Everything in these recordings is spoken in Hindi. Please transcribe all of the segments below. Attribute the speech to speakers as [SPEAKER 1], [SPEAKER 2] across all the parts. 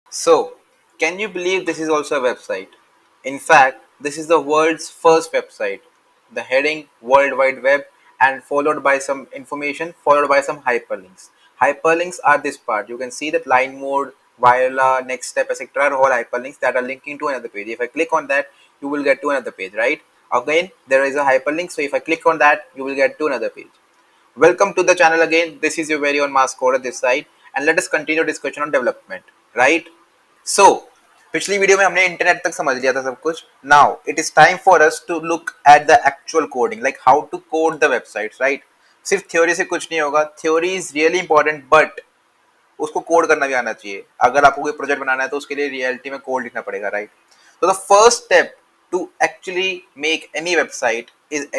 [SPEAKER 1] So, can you believe this is also a website? In fact, this is the world's first website. The heading World Wide Web and followed by some information, followed by some hyperlinks. Hyperlinks are this part. You can see that line mode, Viola, next step, etc. are all hyperlinks that are linking to another page. If I click on that, you will get to another page, right? Again, there is a hyperlink. So if I click on that, you will get to another page. Welcome to the channel again. This is your very own Mass Coder this side, and let us continue discussion on development, right? सो पिछली वीडियो में हमने इंटरनेट तक समझ लिया था सब कुछ. Now it is time for us to look at the actual coding, like how to code the websites, right? सिर्फ थ्योरी से कुछ नहीं होगा. Theory is really important, but उसको कोड करना भी आना चाहिए. अगर आपको कोई प्रोजेक्ट बनाना है तो उसके लिए रियलिटी में कोड लिखना पड़ेगा, राइट? तो the first step to actually make any website is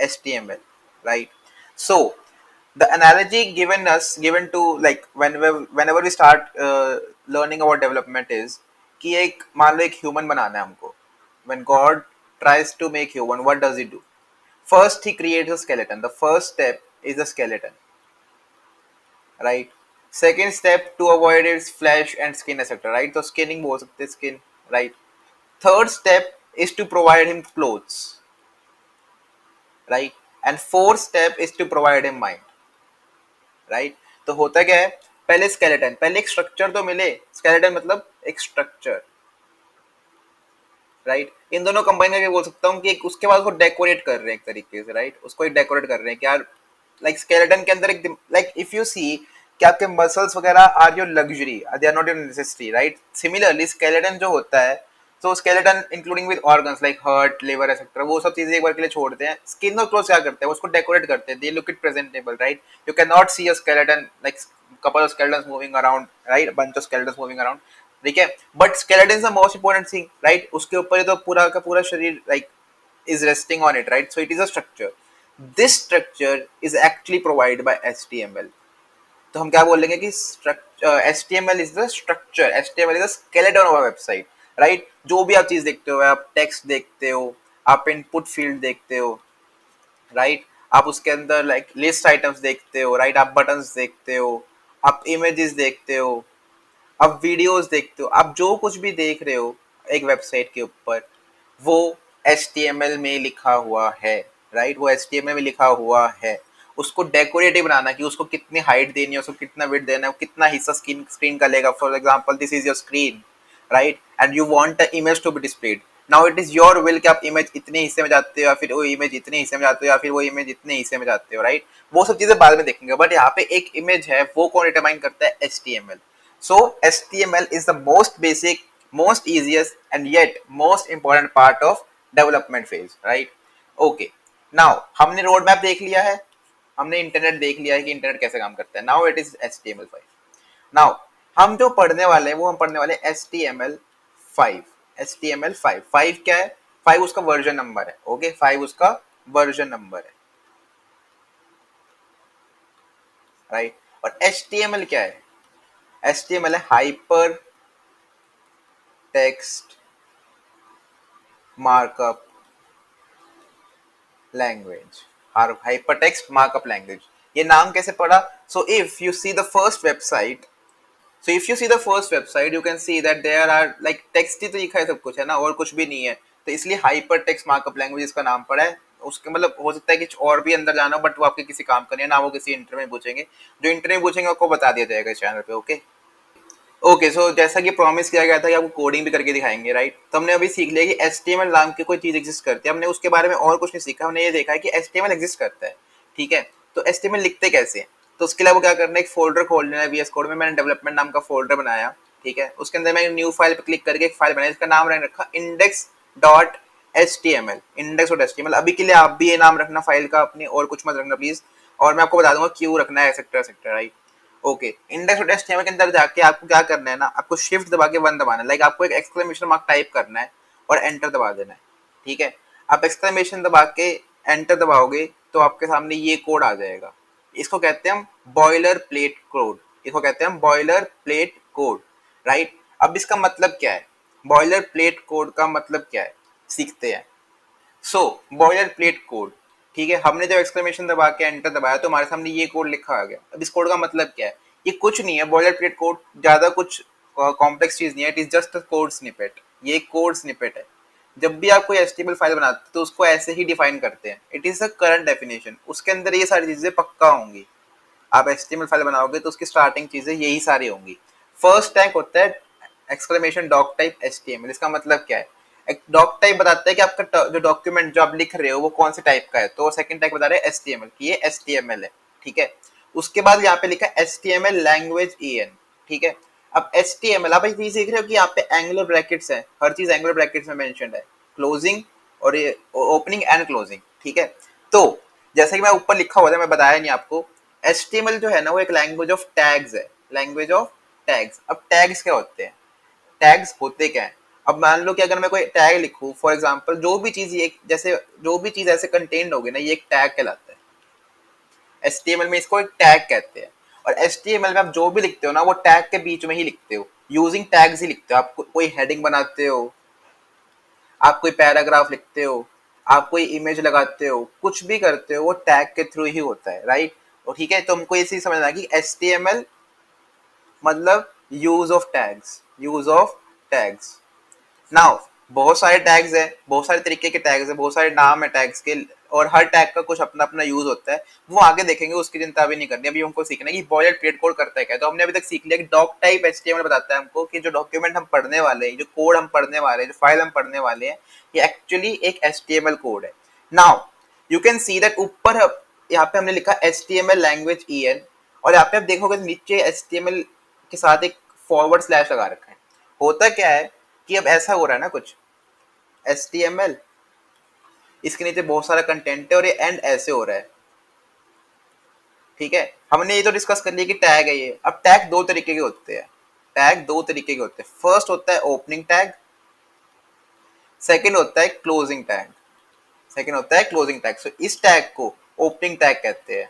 [SPEAKER 1] HTML, right? So the analogy given to, like, whenever we start learning about development is कि एक मान लो एक ह्यूमन बनाना है हमको. When God tries to make human, what does he do? First he creates a skeleton. The first step is the skeleton, right? Second step to avoid is flesh and skin, etc., right? So skinning बोल सकते skin, right? Third step is to provide him clothes, right? And fourth step is to provide him mind, right? तो होता क्या है, पहले स्केलेटन, पहले एक स्ट्रक्चर तो मिले. स्केलेटन मतलब एक स्ट्रक्चर, राइट? इन दोनों कंबाइन करके बोल सकता हूँ कि उसके बाद उसको डेकोरेट कर रहे हैं एक तरीके से, राइट? उसको एक डेकोरेट कर रहे हैं क्या, लाइक स्केलेटन के अंदर एक, लाइक इफ यू सी कि आपके मसल्स वगैरह are your luxury, they are not your necessity, right? Similarly skeleton जो होता है, तो skeleton including with organs like heart, liver etcetera, वो सब चीजें एक बार के लिए छोड़ते हैं. स्किन और क्लोथ क्या करते हैं, उसको डेकोरेट करते हैं. They look it presentable, right? You cannot see a skeleton like couple of skeletons moving around, right? Bunch of skeletons moving around, ठीक है? But skeleton is the most important thing, right? उसके ऊपर ये तो पूरा का पूरा शरीर like is resting on it, right? So it is a structure. This structure is actually provided by HTML. तो हम क्या बोलेंगे कि HTML is the structure, HTML is the skeleton of a website, right? जो भी आप चीज देखते हो, आप टेक्स्ट देखते हो, आप इनपुट फील्ड देखते हो, राइट? आप उसके अंदर लाइक लिस्ट आइटम्स देखते हो, राइट? आप बटन्स देखते हो, आप इमेजेस देखते हो, आप वीडियोस देखते हो, आप जो कुछ भी देख रहे हो एक वेबसाइट के ऊपर, वो HTML में लिखा हुआ है, राइट? वो HTML में लिखा हुआ है. उसको डेकोरेटिव बनाना कि उसको कितनी हाइट देनी है, उसको कितना विड्थ देना है, कितना हिस्सा स्क्रीन का लेगा. For example this is your screen, right? And you want the image to be displayed. Now it is your will कि आप इमेज इतने हिस्से में जाते हो, या फिर वो इमेज इतने हिस्से में जाते हो, या फिर वो इमेज इतने हिस्से में जाते हो, राइट? वो सब चीजें बाद में देखेंगे, बट यहाँ पे एक इमेज है, वो कौन डिटरमाइन करता है? HTML. So HTML is the most basic, most easiest, and yet most important part of development phase, right? Okay. Now हमने रोड मैप देख लिया है, हमने इंटरनेट देख लिया है कि इंटरनेट कैसे काम करता है. Now it is HTML5. Now हम जो पढ़ने वाले हैं वो हम पढ़ने वाले HTML5. HTML5. 5 क्या है? 5 उसका वर्जन नंबर है. ओके, 5 उसका वर्जन नंबर है, राइट? और HTML क्या है? HTML है hyper text markup language. Hypertext markup language. ये नाम कैसे पड़ा? So if you see the first website, you can see that there are like text ही तो लिखा है, सब कुछ है ना, और कुछ भी नहीं है. तो इसलिए हाइपर टेक्स्ट मार्कअप लैंग्वेज इसका नाम पड़ा है. उसके मतलब हो सकता है कि और भी अंदर जाना हो, बट वो आपके किसी काम का नहीं है ना, वो किसी इंटरव्यू में पूछेंगे. जो इंटरव्यू में पूछेंगे आपको बता दिया जाएगा चैनल पे. Okay okay. सो जैसा कि प्रॉमिस किया गया था कि आपको कोडिंग भी करके दिखाएंगे, राइट? तो हमने अभी सीख लिया कि HTML नाम की कोई चीज एग्जिस्ट करती है. हमने उसके बारे में और कुछ नहीं सीखा, हमने ये देखा है कि HTML एग्जिस्ट करता है, ठीक है? तो HTML लिखते कैसे हैं? तो उसके लिए आपको क्या करना है, एक फोल्डर खोल लेना है. VS कोड में मैंने डेवलपमेंट नाम का फोल्डर बनाया, ठीक है? उसके अंदर मैंने न्यू फाइल पे क्लिक करके एक फाइल बनाई, इसका नाम मैंने रखा index.html. अभी के लिए आप भी ये नाम रखना फाइल का अपनी, और कुछ मत रखना प्लीज. और मैं आपको बता दूंगा क्यों रखना है, etcetera etcetera, right? Okay. index.html के अंदर जाके आपको क्या करना है ना, आपको शिफ्ट दबा के 1 दबाना है. लाइक आपको एक एक्सक्लेमेशन मार्क टाइप करना है और एंटर दबा देना है, ठीक है? आप एक्सक्लेमेशन दबा के एंटर दबाओगे तो आपके सामने ये कोड आ जाएगा. इसको कहते हैं हम बॉयलर प्लेट कोड. राइट? अब इसका मतलब क्या है? बॉयलर प्लेट कोड का मतलब क्या है, सीखते हैं. सो बॉयलर प्लेट कोड, ठीक है? हमने जब एक्सक्लेमेशन दबा के एंटर दबाया तो हमारे सामने ये कोड लिखा आ गया. अब इस कोड का मतलब क्या है? ये कुछ नहीं है. बॉयलर प्लेट कोड ज्यादा कुछ कॉम्प्लेक्स चीज नहीं है, it is just a code snippet. ये कोड स्निपेट है। जब भी आप कोई एचटीएमएल फाइल बनाते हैं तो उसको ऐसे ही डिफाइन करते हैं, it is a current definition, उसके अंदर ये सारी चीजें पक्का होंगी। आप एचटीएमएल फाइल बनाओगे तो उसकी स्टार्टिंग चीजें यही सारी होंगी। फर्स्ट टैग होता है एक्सक्लेमेशन डॉक टाइप एचटीएमएल। इसका मतलब क्या है? एक डॉक टाइप बताता है कि आपका जो डॉक्यूमेंट जो आप लिख रहे हो वो कौन से टाइप का है, तो सेकंड टैग बता रहे हैं एचटीएमएल कि ये एचटीएमएल है, ठीक है। उसके बाद यहाँ पे लिखा है एचटीएमएल लैंग्वेज ईएन, ठीक है। अब एचटीएमएल आप ये देख रहे हो कि यहाँ पे एंगुलर ब्रैकेट्स है, हर चीज एंगुलर ब्रैकेट्स में मेंशन्ड है, क्लोजिंग और ये ओपनिंग एंड क्लोजिंग, ठीक है। तो जैसे कि मैं ऊपर लिखा हुआ था, मैं बताया नहीं आपको, एचटीएमएल जो है ना वो एक लैंग्वेज ऑफ टैग्स है, लैंग्वेज ऑफ टैग्स। अब टैग्स क्या होते हैं? टैग्स होते क्या है? अब मान लो कि अगर मैं कोई टैग लिखूं, फॉर एग्जांपल जो भी चीज ये जैसे जो भी चीज ऐसे कंटेंट होगी ना, ये एक टैग कहलाता है। एचटीएमएल में इसको एक टैग कहते हैं। और एचटीएमएल में आप जो भी लिखते हो ना वो टैग के बीच में ही लिखते हो, यूजिंग टैग्स ही लिखते हो। आप कोई हेडिंग बनाते हो, आप कोई पैराग्राफ लिखते हो, आप कोई इमेज लगाते हो, कुछ भी करते हो वो टैग के थ्रू ही होता है, राइट। और ठीक है, तो हमको ये चीज समझना है कि एचटीएमएल मतलब use of tags, use of tags. Now बहुत सारे टैग्स है, बहुत सारे तरीके के टैग्स है, बहुत सारे नाम है टैग्स के, और हर टैग का कुछ अपना अपना यूज होता है, वो आगे देखेंगे, उसकी चिंता भी नहीं करनी। अभी हमको सीखना है कि बॉयलेट प्लेट कोड करता है क्या। तो हमने अभी तक सीख लिया कि डॉक टाइप एचटीएमएल बताता है हमको कि जो डॉक्यूमेंट हम पढ़ने वाले हैं, जो कोड हम पढ़ने वाले हैं, जो फाइल हम पढ़ने वाले हैं, ये एक्चुअली एक एचटीएमएल कोड है। Now you can see that ऊपर यहाँ पे हमने लिखा एचटीएमएल लैंग्वेज ईएन, और यहाँ पे आप देखोगे नीचे एचटीएमएल के साथ एक फॉरवर्ड स्लैश लगा रखा है। होता क्या है कि अब ऐसा हो रहा है ना कुछ, HTML, इसके नीचे बहुत सारा कंटेंट है और ये एंड ऐसे हो रहा है, ठीक है। हमने ये तो डिस्कस कर लिया कि टैग है ये। अब टैग दो तरीके के होते हैं, टैग दो तरीके के होते हैं। फर्स्ट होता है ओपनिंग टैग, सेकंड होता है क्लोजिंग टैग, सेकंड होता है क्लोजिंग टैग। सो इस टैग को ओपनिंग टैग कहते हैं,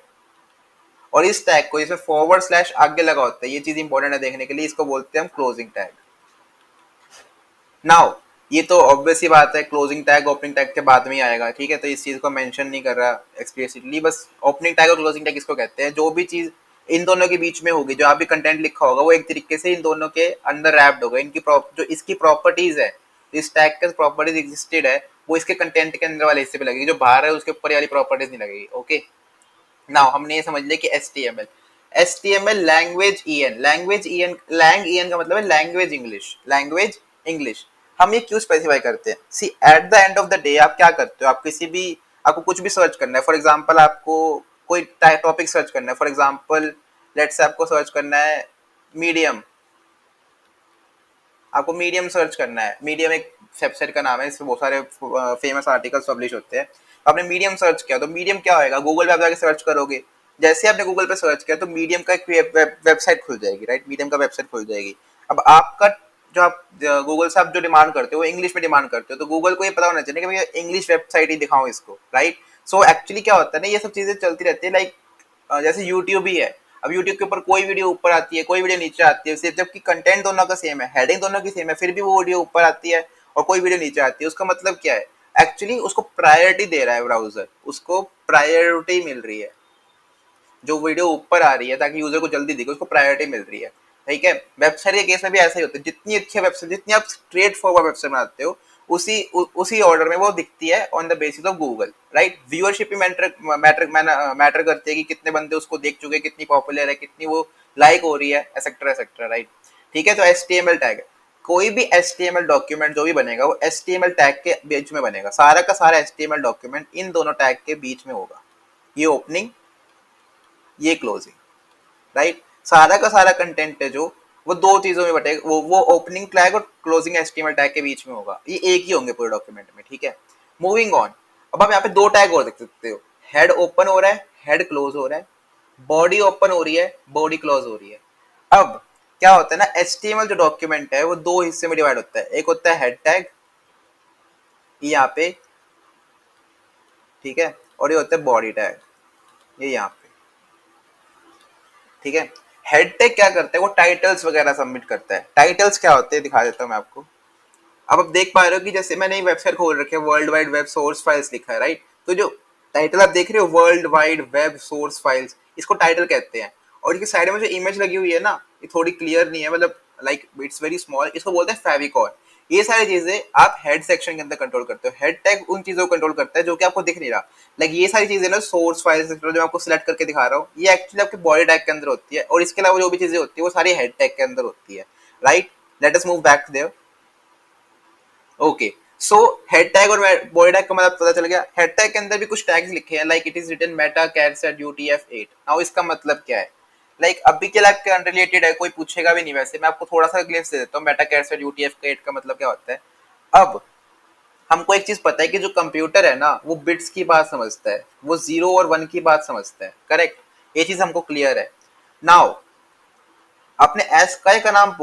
[SPEAKER 1] और इस टैग को इसमें फॉरवर्ड स्लैश आगे लगा होता है, ये चीज इंपॉर्टेंट है देखने के लिए, इसको बोलते हैं हम क्लोजिंग टैग। नाउ ये तो ऑब्वियस ही बात है, क्लोजिंग टैग ओपनिंग टैग के बाद में ही आएगा, ठीक है। तो इस चीज को मेंशन नहीं कर रहा एक्सप्लिसिटली, बस ओपनिंग टैग और क्लोजिंग टैग इसको कहते हैं। जो भी चीज इन दोनों के बीच में होगी, जो आप भी कंटेंट लिखा होगा, वो एक तरीके से इन दोनों के अंदर रैप्ड होगा। इनकी जो इसकी प्रॉपर्टीज है, इस टैग के प्रॉपर्टीज एग्जिस्टेड है, वो इसके कंटेंट के अंदर वाले हिस्से पे लगेगी, जो बाहर है उसके ऊपर वाली प्रॉपर्टीज नहीं लगेगी, ओके। नाउ हमने ये समझ लिया कि HTML, HTML language E N, language E N, lang E N का मतलब है लैंग्वेज इंग्लिश, लैंग्वेज इंग्लिश। हम ये क्यों स्पेसिफाई करते हैं? See at the end of the day आप क्या करते हो, आप किसी भी, आपको कुछ भी सर्च करना है, फॉर एग्जांपल आपको कोई टॉपिक सर्च करना है, फॉर एग्जांपल लेट्स से आपको सर्च करना है मीडियम, आपको मीडियम सर्च करना है। मीडियम एक वेबसाइट का नाम है, इसमें बहुत सारे फेमस आर्टिकल्स पब्लिश होते हैं। तो आपने मीडियम सर्च किया तो मीडियम क्या होएगा, गूगल पे आप जाके सर्च करोगे। जैसे आपने गूगल पे सर्च किया तो मीडियम का एक वेबसाइट खुल जाएगी, राइट, मीडियम का वेबसाइट खुल जाएगी। अब आपका जो आप गूगल से आप जो डिमांड करते हो वो इंग्लिश में डिमांड करते हो, तो गूगल को ये पता होना चाहिए कि भैया इंग्लिश वेबसाइट ही दिखाओ इसको, राइट। सो एक्चुअली क्या होता है ना, ये सब चीजें चलती रहती है, लाइक जैसे यूट्यूब ही है। अब यूट्यूब के ऊपर कोई वीडियो ऊपर आती है, कोई वीडियो नीचे आती है, सिर्फ जबकि कंटेंट दोनों का सेम है, हेडिंग दोनों की सेम है, फिर भी वो वीडियो ऊपर आती है और कोई वीडियो नीचे आती है। उसका मतलब क्या है? एक्चुअली उसको प्रायोरिटी दे रहा है ब्राउजर, उसको प्रायोरिटी मिल रही है, जो वीडियो ऊपर आ रही है ताकि यूजर को जल्दी दिखे, उसको प्रायोरिटी मिल रही है, ठीक है। वेबसाइट के केस में भी ऐसा ही होता है, जितनी अच्छी वेबसाइट, जितनी आप स्ट्रेट फॉरवर्ड वेबसाइट बनाते हो, उसी ऑर्डर में वो दिखती है on the basis of Google, right. Viewership भी मैटर करती है कि कितने बंदे उसको देख चुके हैं, कितनी पॉपुलर है, कितनी वो लाइक हो रही है, एक्सेट्रा एक्सेट्रा, राइट, ठीक है। तो HTML टैग, कोई भी HTML डॉक्यूमेंट जो भी बनेगा वो HTML टैग के बीच में बनेगा, सारा का सारा HTML डॉक्यूमेंट इन दोनों टैग के बीच में होगा, ये ओपनिंग, ये क्लोजिंग, राइट। सारा का सारा कंटेंट है जो, वो दो चीजों में बटेगा, वो ओपनिंग टैग और क्लोजिंग HTML टैग के बीच में होगा, ये एक ही होंगे पूरे डॉक्यूमेंट में, ठीक है। मूविंग ऑन, अब आप यहाँ पे दो टैग और देख सकते हो, हेड ओपन हो रहा है, हेड क्लोज हो रहा है, बॉडी ओपन हो रही है, बॉडी क्लोज हो रही है। अब क्या होता है ना, HTML जो डॉक्यूमेंट है वो दो हिस्से में डिवाइड होता है, एक होता है हेड टैग, यहाँ पे, ठीक है, और ये होता है बॉडी टैग, ये यहाँ पे, ठीक है। हेड टैग क्या करता है, वो टाइटल्स वगैरह सबमिट करता है। टाइटल्स क्या होते हैं दिखा देता हूँ मैं आपको। अब आप देख पा रहे हो कि जैसे मैंने एक वेबसाइट खोल रखी है, world wide web source files लिखा है, राइट। तो जो टाइटल आप देख रहे हो, world wide web source files, इसको टाइटल कहते हैं। और इसके साइड में जो इमेज लगी हुई है ना, ये थोड़ी क्लियर नहीं है, मतलब लाइक इट्स वेरी स्मॉल, इसको बोलते हैं फेविकॉल। ये सारी चीजें आप हेड सेक्शन के अंदर कंट्रोल करते हो। हेड टैग उन चीजों को कंट्रोल करता है जो कि आपको दिख नहीं रहा। लाइक ये सारी चीजें ना, सोर्स फाइल जो मैं आपको सिलेक्ट करके दिखा रहा हूँ, ये एक्चुअली आपके बॉडी टैग के अंदर होती है, और इसके अलावा जो भी चीजें होती है वो सारी हेड टैग के अंदर होती है, right. Let us move back there. Okay, so head tag और बॉडी टैग का मतलब पता चल गया। हेड टैग के अंदर भी कुछ टैग्स लिखे हैं, like it is written meta cat UTF-8। Now इसका मतलब क्या है? लाइक अभी के लिए आपके अनरिलेटेड है, कोई पूछेगा भी नहीं, वैसे मैं आपको थोड़ा सा ग्लिम्स दे देता हूँ मेटा कैट UTF-8 का मतलब क्या होता है। अब हमको एक चीज पता है कि जो कंप्यूटर है ना, वो बिट्स की बात समझता है, वो 0 और 1 की बात समझता है, करेक्ट। ये चीज हमको क्लियर है। नाउ आपने एस्काई का नाम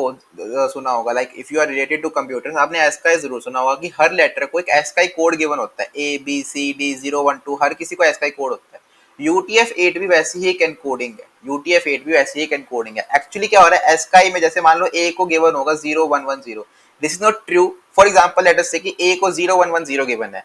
[SPEAKER 1] सुना होगा, like if you are related to computers, आपने एस्काई जरूर सुना होगा कि हर लेटर को एक एस्काई कोड गिवन होता है, ABCD 0 1 2, हर किसी को एस्काई कोड होता है। UTF-8 भी वैसी ही एक एनकोडिंग है, UTF-8 भी वैसी ही एक एनकोडिंग है। एक्चुअली क्या हो रहा है एस्काई में, जैसे मान लो A को गिवन होगा 0 1 1 0, this is not true. For example let us से कि A को 0 1 1 0 गिवन है,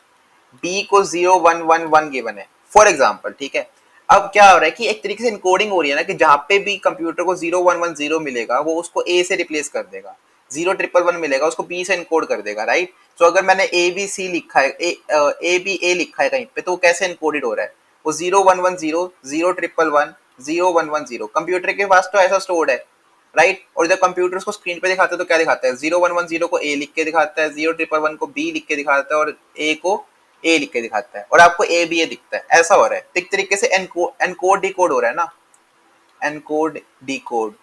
[SPEAKER 1] बी को 0 1 1 1 गिवन है, फॉर एग्जाम्पल, ठीक है। अब क्या हो रहा है कि एक तरीके से इनकोडिंग हो रही है ना, कि जहां पे भी कंप्यूटर को 0 1 1 0 मिलेगा वो उसको ए से रिप्लेस कर देगा, 0 1 1 1 मिलेगा उसको बी से इनकोड कर देगा, राइट। तो अगर मैंने ABC लिखा है, A लिखा है कहीं पे, तो वो कैसे इनकोडेड हो रहा है? वो 0 1 1 0 0 1 1 0 कंप्यूटर के पास तो ऐसा स्टोर्ड है, राइट। और जब कंप्यूटर उसको स्क्रीन पे दिखाता है तो क्या दिखाता है? 0 1 1 0 को A लिख के दिखाता है, 0 1 1 1 को B लिख के दिखाता है, और A को A लिख के दिखाता है, और आपको ABA दिखता है। ऐसा हो रहा है, एक तरीके से एनकोड डिकोड हो रहा है ना, एनकोड डिकोड,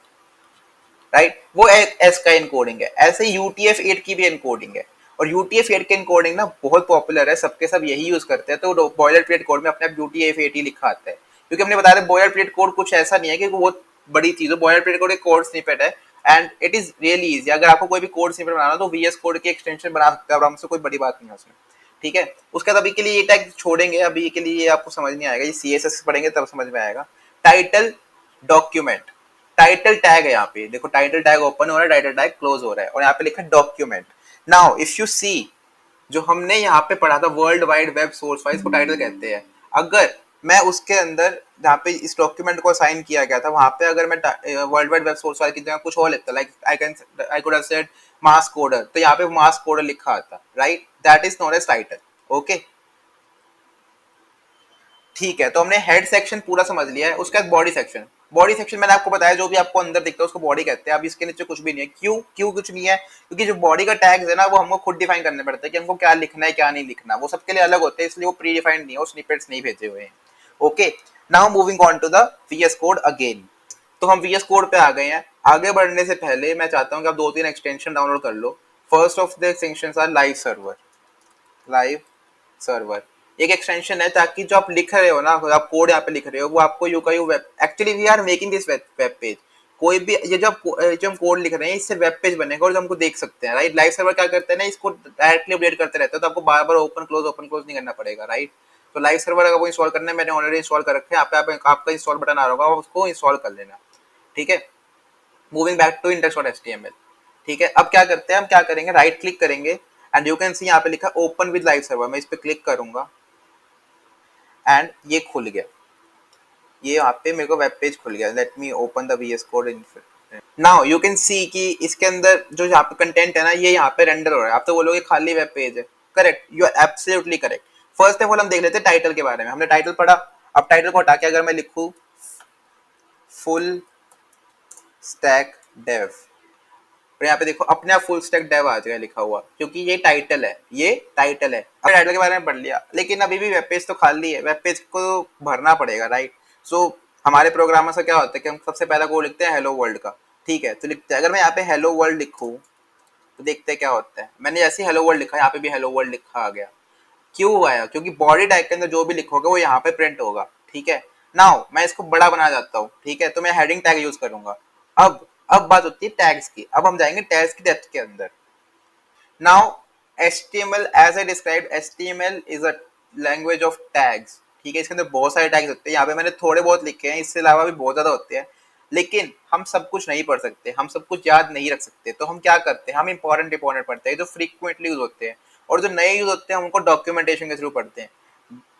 [SPEAKER 1] राइट। वो एस का एनकोडिंग है। ऐसे UTF-8 की भी एनकोडिंग है, और UTF-8 की एनकोडिंग ना बहुत पॉपुलर है, सबके सब यही यूज करते हैं। तो बॉयलर प्लेट कोड में अपने आप UTF-8 ही लिखा आता है, क्योंकि हमने बताया बॉयलर प्लेट कोड कुछ ऐसा नहीं है कि वो बहुत बड़ी चीज हो। बॉयलर प्लेट कोड एक कोड स्निपेट है, and it is really easy. अगर आपको कोई भी कोड स्निपेट बनाना तो VS कोड की एक्सटेंशन बना सकते हैं आराम से, कोई बड़ी बात नहीं है उसमें, ठीक है। उसके बाद अभी के लिए ये टैग छोड़ेंगे, अभी के लिए ये आपको समझ नहीं आएगा, ये CSS पढ़ेंगे तब समझ में आएगा। टाइटल डॉक्यूमेंट, टाइटल टैग है यहाँ पे, देखो टाइटल टैग ओपन हो रहा है, टाइटल टैग क्लोज हो रहा है, और यहाँ पे लिखा है document. Now if you see, जो हमने यहाँ पे पढ़ा था world wide web source file, इसको टाइटल कहते हैं। अगर मैं उसके अंदर जहाँ पे इस डॉक्यूमेंट को असाइन किया गया था, वहां पे अगर मैं world wide web source file की जगह कुछ और लिखता, like I could have said mass coder, तो यहाँ पे मास कोडर लिखा आता, राइट। That is known as title, okay. ठीक है, तो हमने हेड सेक्शन पूरा समझ लिया है। उसके बाद बॉडी सेक्शन। बॉडी सेक्शन मैंने आपको बताया, जो भी आपको अंदर दिखता है उसको बॉडी कहते हैं। अब इसके नीचे कुछ भी नहीं है। क्यों क्यों कुछ नहीं है? क्योंकि जो बॉडी का टैग्स है ना, वो हमको खुद डिफाइन करने पड़ते हैं कि हमको क्या लिखना है क्या नहीं लिखना। वो सबके लिए अलग होते हैं, इसलिए वो प्री डिफाइंड नहीं है, वो स्निपेट्स नहीं भेजे हुए हैं। Okay, now moving on to the VS code again. तो हम VS कोड पे आ गए हैं। आगे बढ़ने से पहले मैं चाहता हूँ कि आप 2-3 एक्सटेंशन डाउनलोड कर लो। First of the extensions are live server. Live server एक एक्सटेंशन है, ताकि जो आप लिख रहे हो ना, आप कोड यहाँ पे लिख रहे हो, वो आपको यू का you web, actually we are making this web page. कोई भी ये जो हम कोड लिख रहे हैं, इससे वेब पेज बनेगा और जो हमको देख सकते हैं, राइट। लाइव सर्वर क्या करते हैं ना, इसको डायरेक्टली अपडेट करते रहते हैं, तो आपको बार बार ओपन क्लोज नहीं करना पड़ेगा, राइट। तो लाइव सर्वर अगर वो इंस्टॉल करना है, मैंने ऑलरेडी इंस्टॉल कर रखे हैं, आपका इंस्टॉल बटन आ रहा होगा, उसको इंस्टॉल कर लेना, ठीक है। मूविंग बैक टू index.html, ठीक है। अब क्या करते हैं, हम क्या करेंगे, राइट क्लिक करेंगे, एंड यू कैन सी यहाँ पे लिखा ओपन विद लाइव सर्वर। मैं इस पे क्लिक करूंगा एंड ये खुल गया। ये यहाँ पे मेरे को वेब पेज खुल गया। Let me open the VS code in. Now you can सी कि इसके अंदर जो यहाँ पे कंटेंट है ना, ये यहाँ पे रेंडर हो रहा है। आप तो बोलोगे खाली वेब पेज है, correct, you are absolutely correct. First of all हम देख लेते हैं टाइटल के बारे में। हमने टाइटल पढ़ा, अब टाइटल को हटा के अगर मैं लिखूं फुल स्टैक डेव, और यहाँ पे देखो अपने आप फुल स्टैक डेव आ जाएगा लिखा हुआ, क्योंकि ये टाइटल है, ये टाइटल है। अब टाइटल के बारे में पढ़ लिया, लेकिन अभी भी वेब पेज तो खाली है, वेब पेज को भरना पड़ेगा, राइट। सो हमारे प्रोग्रामर से क्या होता है कि हम सबसे पहला कोड लिखते हैं हेलो वर्ल्ड का, ठीक है। तो लिखते हैं, अगर मैं यहाँ पे हेलो वर्ल्ड लिखूँ तो देखते हैं क्या होता है। मैंने जैसे हेलो वर्ल्ड लिखा, यहाँ पे भी हेलो वर्ल्ड लिखा आ गया। क्यों आया? क्योंकि बॉडी टैग के अंदर जो भी लिखोगे वो यहाँ पे प्रिंट होगा, ठीक है। नाउ मैं इसको बड़ा बना जाता हूँ, ठीक है, तो मैं हेडिंग टैग यूज करूंगा। अब बात होती है टैग्स की। अब हम जाएंगे टैग्स की डेप्थ के अंदर। Now HTML as I describe, HTML is a language of tags, ठीक है। इसके अंदर बहुत सारे टैग्स होते हैं, यहाँ पे मैंने थोड़े बहुत लिखे हैं, इससे अलावा भी बहुत ज्यादा होते हैं, लेकिन हम सब कुछ नहीं पढ़ सकते, हम सब कुछ याद नहीं रख सकते। तो हम क्या करते हैं, हम इंपॉर्टेंट पढ़ते हैं जो फ्रीक्वेंटली यूज होते हैं, और जो नए यूज होते हैं हम उनको डॉक्यूमेंटेशन के थ्रू पढ़ते हैं।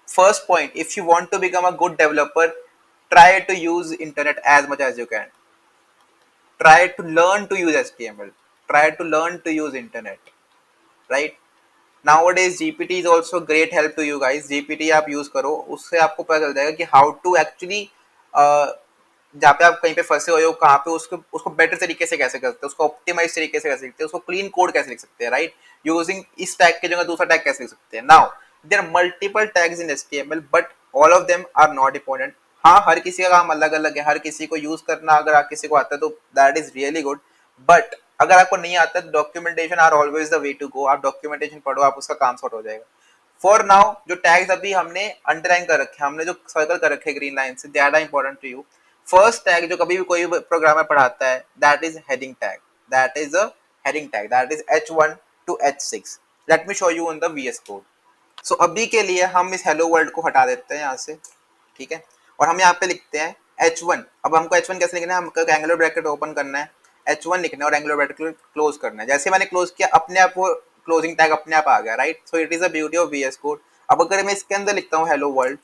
[SPEAKER 1] First point, if you want to become a good developer, try to use internet as much as you can. try to learn to use HTML, try to learn to use internet, right? Nowadays GPT is also great help to you guys. GPT आप यूज करो, उससे आपको पता चल जाएगा कि हाउ टू एक्चुअली जहाँ पे आप कहीं पे फंसे हुए हो कहाँ पे उसको उसको बेटर तरीके से कैसे कर सकते हैं, उसको ऑप्टिमाइज तरीके से कैसे लिखते हैं, उसको क्लीन कोड कैसे लिख सकते हैं, राइट? यूजिंग इस टैग की जगह दूसरा टैग कैसे लिख सकते हैं. Now there are multiple tags in HTML but all of them are not important. हाँ, हर किसी का काम अलग अलग है, हर किसी को यूज करना अगर किसी को आता है तो that is really good. But अगर आपको नहीं आता तो documentation are always the way to go. आप डॉक्यूमेंटेशन पढ़ो, आप उसका काम सॉर्ट हो जाएगा. फॉर नाउ जो टैग्स अभी हमने अंडरलाइन कर रखे, हमने जो सर्कल कर रखे ग्रीन लाइन से, that are important to you. First tag जो कभी भी कोई प्रोग्रामर पढ़ाता है, that is heading tag. That is a heading tag, that is H1 to H6. Let me show you in the VS code. So अभी के लिए हम इस हेलो वर्ल्ड को हटा देते हैं यहाँ से, ठीक है? और हम यहाँ पे लिखते हैं H1. अब हमको H1 कैसे लिखना है? हमको एंगुलर ब्रैकेट ओपन करना है, H1 लिखना है और एंगुलर ब्रैकेट क्लोज करना है. जैसे मैंने क्लोज किया, अपने आप वो क्लोजिंग टैग अपने आप आ गया, right? So it is the beauty of VS code. अब अगर मैं इसके अंदर लिखता हूँ हेलो वर्ल्ड,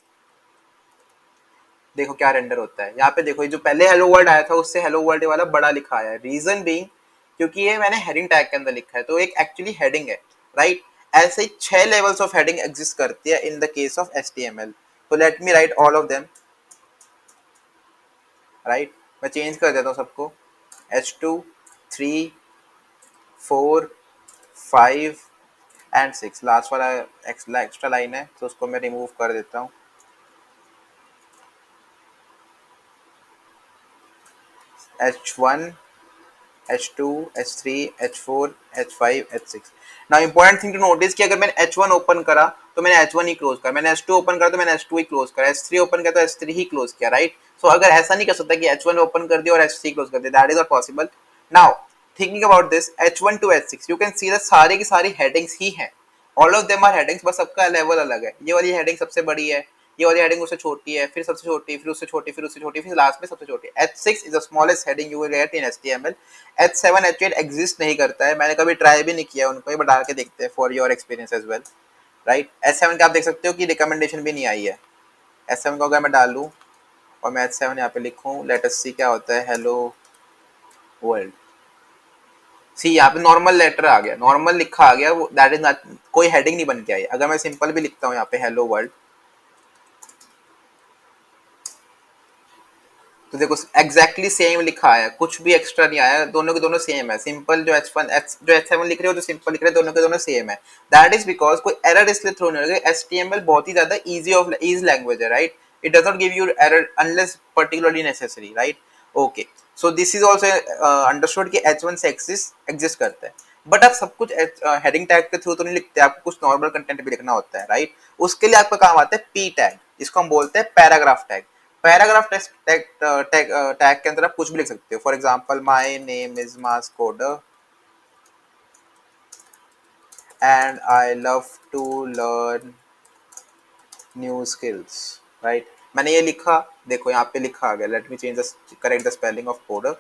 [SPEAKER 1] देखो क्या रेंडर होता है. यहाँ पे देखो, ये जो पहले हेलो वर्ल्ड आया था उससे हेलो वर्ल्ड वाला बड़ा लिखा आया है. रीजन बीइंग क्योंकि ये मैंने हेडिंग टैग के अंदर लिखा है, तो एक एक्चुअली हेडिंग है, राइट? ऐसे ही 6 लेवल्स ऑफ हेडिंग एग्जिस्ट करती है in the case of HTML. तो let me right all of them, right? मैं चेंज कर देता हूँ सबको. H2, 3, 4, 5 and 6. लास्ट वाला एक्स्ट्रा लाइन है तो उसको मैं रिमूव कर देता हूँ. H1, H2, H3, H4, H5, H6. Now important thing to notice कि अगर मैंने H1 ओपन करा तो मैंने H1 ही क्लोज करा, मैंने H2 ओपन करा तो मैंने H2 ही क्लोज करा, H3 ओपन किया तो H3 ही क्लोज किया, राइट? सो अगर ऐसा नहीं कर सकता कि H1 ओपन कर दिया और H3 क्लोज कर दिया, that is not possible. Now thinking about this H1 to H6, you can see that सारी की सारी हेडिंग्स ही हैं. All of them are headings, बस सबका लेवल अलग है. ये वाली हेडिंग सबसे बड़ी है, ये वाली हेडिंग उससे छोटी है, फिर सबसे छोटी, फिर उससे छोटी, फिर उससे छोटी, फिर लास्ट में सबसे छोटी. H6 is the smallest heading you will get in HTML. H7, H8 exist नहीं करता है, मैंने कभी ट्राई भी नहीं किया उनको, ये बता के देखते हैं for your experience as well, right? H7 का आप देख सकते हो कि रिकमेंडेशन भी नहीं आई है. H7 को अगर मैं डालूं और मैं H7 यहाँ पे लिखूं, लेट अस सी क्या होता है. हेलो वर्ल्ड, सी यहाँ पे नॉर्मल लेटर आ गया, नॉर्मल लिखा आ गया, दैट इज नॉट, कोई हेडिंग नहीं बन के आई. अगर मैं सिंपल भी लिखता हूँ यहाँ पे हेलो वर्ल्ड, तो देखो एग्जैक्टली सेम लिखा है, कुछ भी एक्स्ट्रा नहीं आया, दोनों के दोनों सेम है. सिंपल जो जो H7 लिख रहे हो, जो सिंपल लिख रहे हो, दोनों के दोनों सेम है. दैट इज बिकॉज कोई एरर इसलिए थ्रो नहीं होगा. HTML बहुत ही ज्यादा इजी लैंग्वेज है, right? It does not give you error unless particularly necessary, right? Okay, so this is also understood कि H1 से एग्जिस्ट करता है. बट आप सब कुछ हेडिंग टैग के थ्रू तो नहीं लिखते, आपको कुछ नॉर्मल कंटेंट भी लिखना होता है, राइट? उसके लिए आपका काम आता है P टैग, जिसको हम बोलते हैं पैराग्राफ टैग. पैराग्राफ टैग के अंदर आप कुछ भी लिख सकते हो. For example, my name is mass coder and I love to learn new skills, right? मैंने ये लिखा, देखो यहाँ पे लिखा आ गया. Let me change the correct the spelling of coder,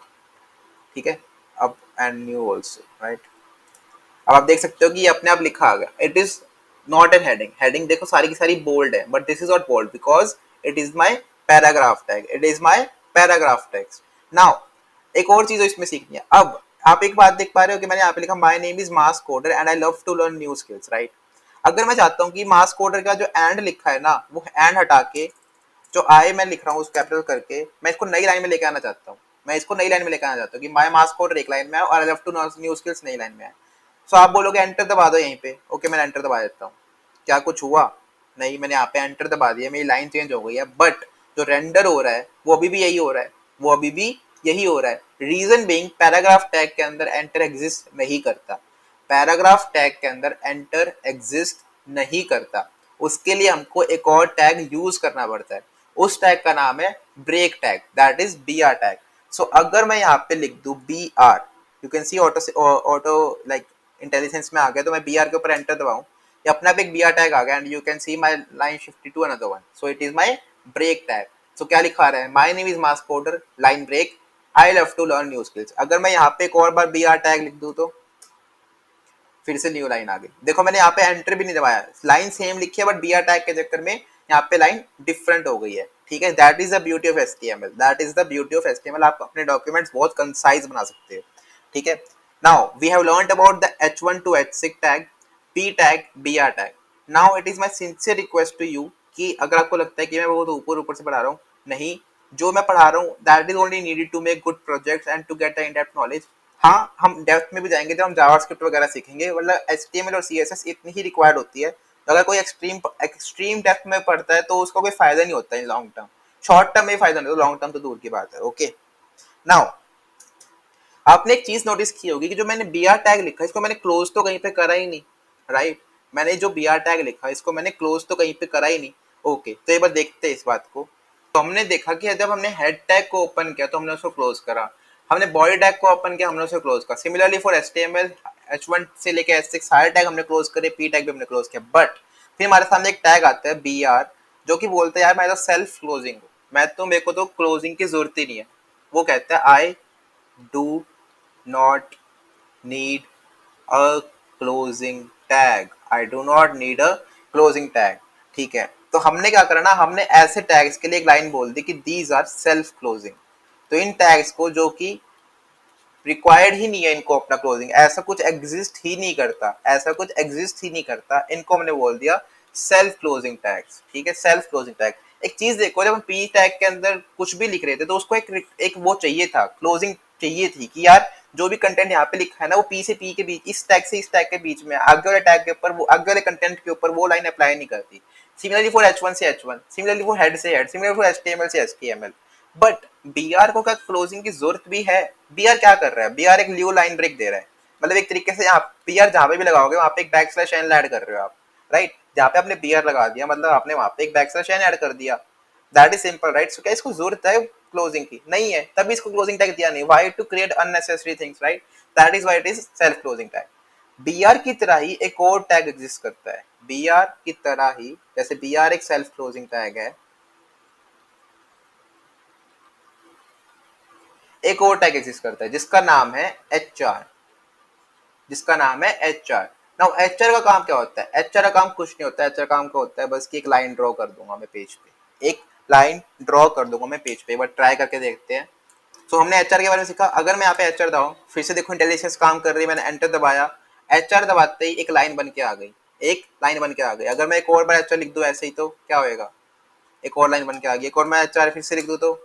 [SPEAKER 1] ठीक है? अब एंड न्यू ऑल्सो, राइट? अब आप देख सकते हो कि ये अपने आप लिखा आ गया. It is not an heading. Heading देखो सारी की सारी बोल्ड है, but this is not bold because it is my paragraph tag. It is my paragraph text. Now एक और चीज इसमें सीखनी है. अब आप एक बात देख पा रहे हो कि मैंने यहाँ पे लिखा my name is mass coder and I love to learn new skills, right? अगर मैं चाहता हूँ कि मास कोडर का जो एंड लिखा है ना, वो एंड हटा के जो आई मैं लिख रहा हूँ उस कैपिटल करके मैं इसको नई लाइन में लेके आना चाहता हूँ. मैं इसको नई लाइन में लेके आना चाहता हूँ कि माई मास कोडर एक लाइन में है और I love to learn new skills नई लाइन में है. सो आप बोलोगे एंटर दबा दो यहीं पे. ओके, मैंने एंटर दबा देता हूँ. क्या कुछ हुआ? नहीं, मैंने यहाँ पे एंटर दबा दिया, मेरी लाइन चेंज हो गई है. बट जो रेंडर हो रहा है वो अभी भी यही हो रहा है, वो अभी भी यही हो रहा है. रीजन बीइंग पैराग्राफ टैग के अंदर एंटर एग्जिस्ट नहीं करता. पैराग्राफ टैग के अंदर एंटर एग्जिस्ट नहीं करता. उसके लिए हमको एक और टैग यूज करना पड़ता है. उस टैग का नाम है break tag, that is BR tag. So अगर मैं यहाँ पे लिख दूं BR, you can see auto like intelligence में आ गया, तो मैं BR के ऊपर एंटर दबाऊं, ये अपना भी एक BR टैग आ गया and you can see my line shifted to another one. So it is my break tag. So क्या लिखा रहा है? My name is mass coder, line break, I love to learn new skills. अगर मैं यहाँ पे एक और बार BR टैग लिख दूं तो फिर से न्यू लाइन आ गई. देखो मैंने यहाँ पे एंटर भी नहीं दबाया, लाइन सेम लिखी है बट BR टैग के चक्कर में यहाँ पे लाइन डिफरेंट हो गई है. ठीक है, that is the beauty of HTML, that is the beauty of HTML, आप अपने डॉक्यूमेंट्स बहुत कंसाइज बना सकते हो, ठीक है। Now we have learned about the H1 to H6 tag, P tag, BR tag. Now it is my sincere request to you कि अगर आपको लगता है कि मैं बहुत ऊपर ऊपर से पढ़ा रहा हूँ, नहीं, जो मैं पढ़ा रहा हूँ that is only needed to make good projects and to get the in depth knowledge. हाँ, हम डेप्थ में भी जाएंगे जब हम जावास्क्रिप्ट वगैरह सीखेंगे, मतलब एचटीएमएल और सीएसएस इतनी ही रिक्वायर्ड होती है। तो अगर कोई एक्सट्रीम डेप्थ में पढ़ता है तो उसका कोई फायदा नहीं होता in long term, short term में फायदा नहीं, तो लॉन्ग टर्म तो दूर की बात है। ओके, नाउ आपने एक चीज नोटिस की होगी कि जो मैंने बी आर टैग लिखा है इसको मैंने क्लोज तो कहीं पे करा ही नहीं, राइट। मैंने जो बी आर टैग लिखा है इसको मैंने क्लोज तो कहीं पे करा ही नहीं। ओके, तो एक बार देखते हैं इस बात को। तो हमने देखा कि जब हमने हेड टैग को ओपन किया तो हमने उसको क्लोज करा, हमने बॉडी टैग को ओपन किया हमने उसको क्लोज करा। सिमिलरली फॉर एचटीएमएल H1 से लेके H6 सारे टैग हमने क्लोज करे, पी टैग भी हमने क्लोज किया, बट फिर हमारे सामने एक टैग आता है बी आर, जो कि बोलते हैं यार मैं तो सेल्फ क्लोजिंग हूँ, मैं तो, मेरे को तो क्लोजिंग की जरूरत ही नहीं है। वो कहता है I do not need a closing tag, I do not need a closing tag, ठीक है। तो हमने क्या करना, हमने ऐसे टैग्स के लिए एक लाइन बोल दी कि these are self closing। तो इन टैग्स को जो कि रिक्वायर्ड ही नहीं है इनको अपना क्लोजिंग, ऐसा कुछ एग्जिस्ट ही नहीं करता, ऐसा कुछ एग्जिस्ट ही नहीं करता, इनको हमने बोल दिया सेल्फ क्लोजिंग टैग्स, ठीक है, सेल्फ क्लोजिंग टैग। एक चीज देखो, जब हम पी टैग के अंदर कुछ भी लिख रहे थे तो उसको एक वो चाहिए था, क्लोजिंग चाहिए थी कि यार जो भी कंटेंट यहाँ पे लिखा है ना वो पी से पी के बीच, इस टैग से इस टैग के बीच में, आगे वाले टैग के ऊपर, वो आगे वाले कंटेंट के ऊपर वो लाइन अप्लाई नहीं करती। सिमिलरली फॉर H1 से H1, सिमिलरली फॉर हेड से हेड, सिमिलरली फॉर HTML से HTML। बट बीआर को क्या क्लोजिंग की जरूरत भी है? बीआर क्या कर रहा है, बीआर एक न्यू लाइन ब्रेक दे रहा है, मतलब एक तरीके से यहाँ बीआर जहां पे भी लगाओगे वहां पे एक बैक स्लैश एन ऐड कर रहे हो आप, राइट। जहां पे आपने बीआर लगा दिया मतलब आपने वहां पे एक बैक स्लैश एन ऐड कर दिया, दैट इज सिंपल, राइट। सो क्या इसको जरूरत है क्लोजिंग की? नहीं है, तभी इसको क्लोजिंग टैग दिया नहीं। Why? To create unnecessary things, right, that is why it is self closing tag. BR की तरह ही एक और टैग एग्जिस्ट करता है, बीआर की तरह ही, जैसे बीआर एक सेल्फ क्लोजिंग टैग है, एक और टैग एग्जिस्ट करता है जिसका नाम है एच आर, जिसका नाम है H R. Now H R का काम क्या होता है? एच आर का काम कुछ नहीं होता है, एच आर काम क्या होता है, बस कि एक लाइन ड्रॉ कर दूंगा मैं पेज पे, एक लाइन ड्रॉ कर दूंगा मैं पेज पे, एक बार ट्राई करके देखते हैं। तो हमने एच आर के बारे में सीखा। अगर मैं यहाँ पे एच आर दबाऊं, फिर से देखो इंटेलिजेंस काम कर रही है, मैंने एंटर दबाया, एच आर दबाते ही एक लाइन बन के आ गई, एक लाइन बन के आ गई। अगर मैं एक और बार एच आर लिख दूं ऐसे ही तो क्या होएगा, एक और लाइन बन के आ गई, एक और मैं एच आर फिर से लिख दूं तो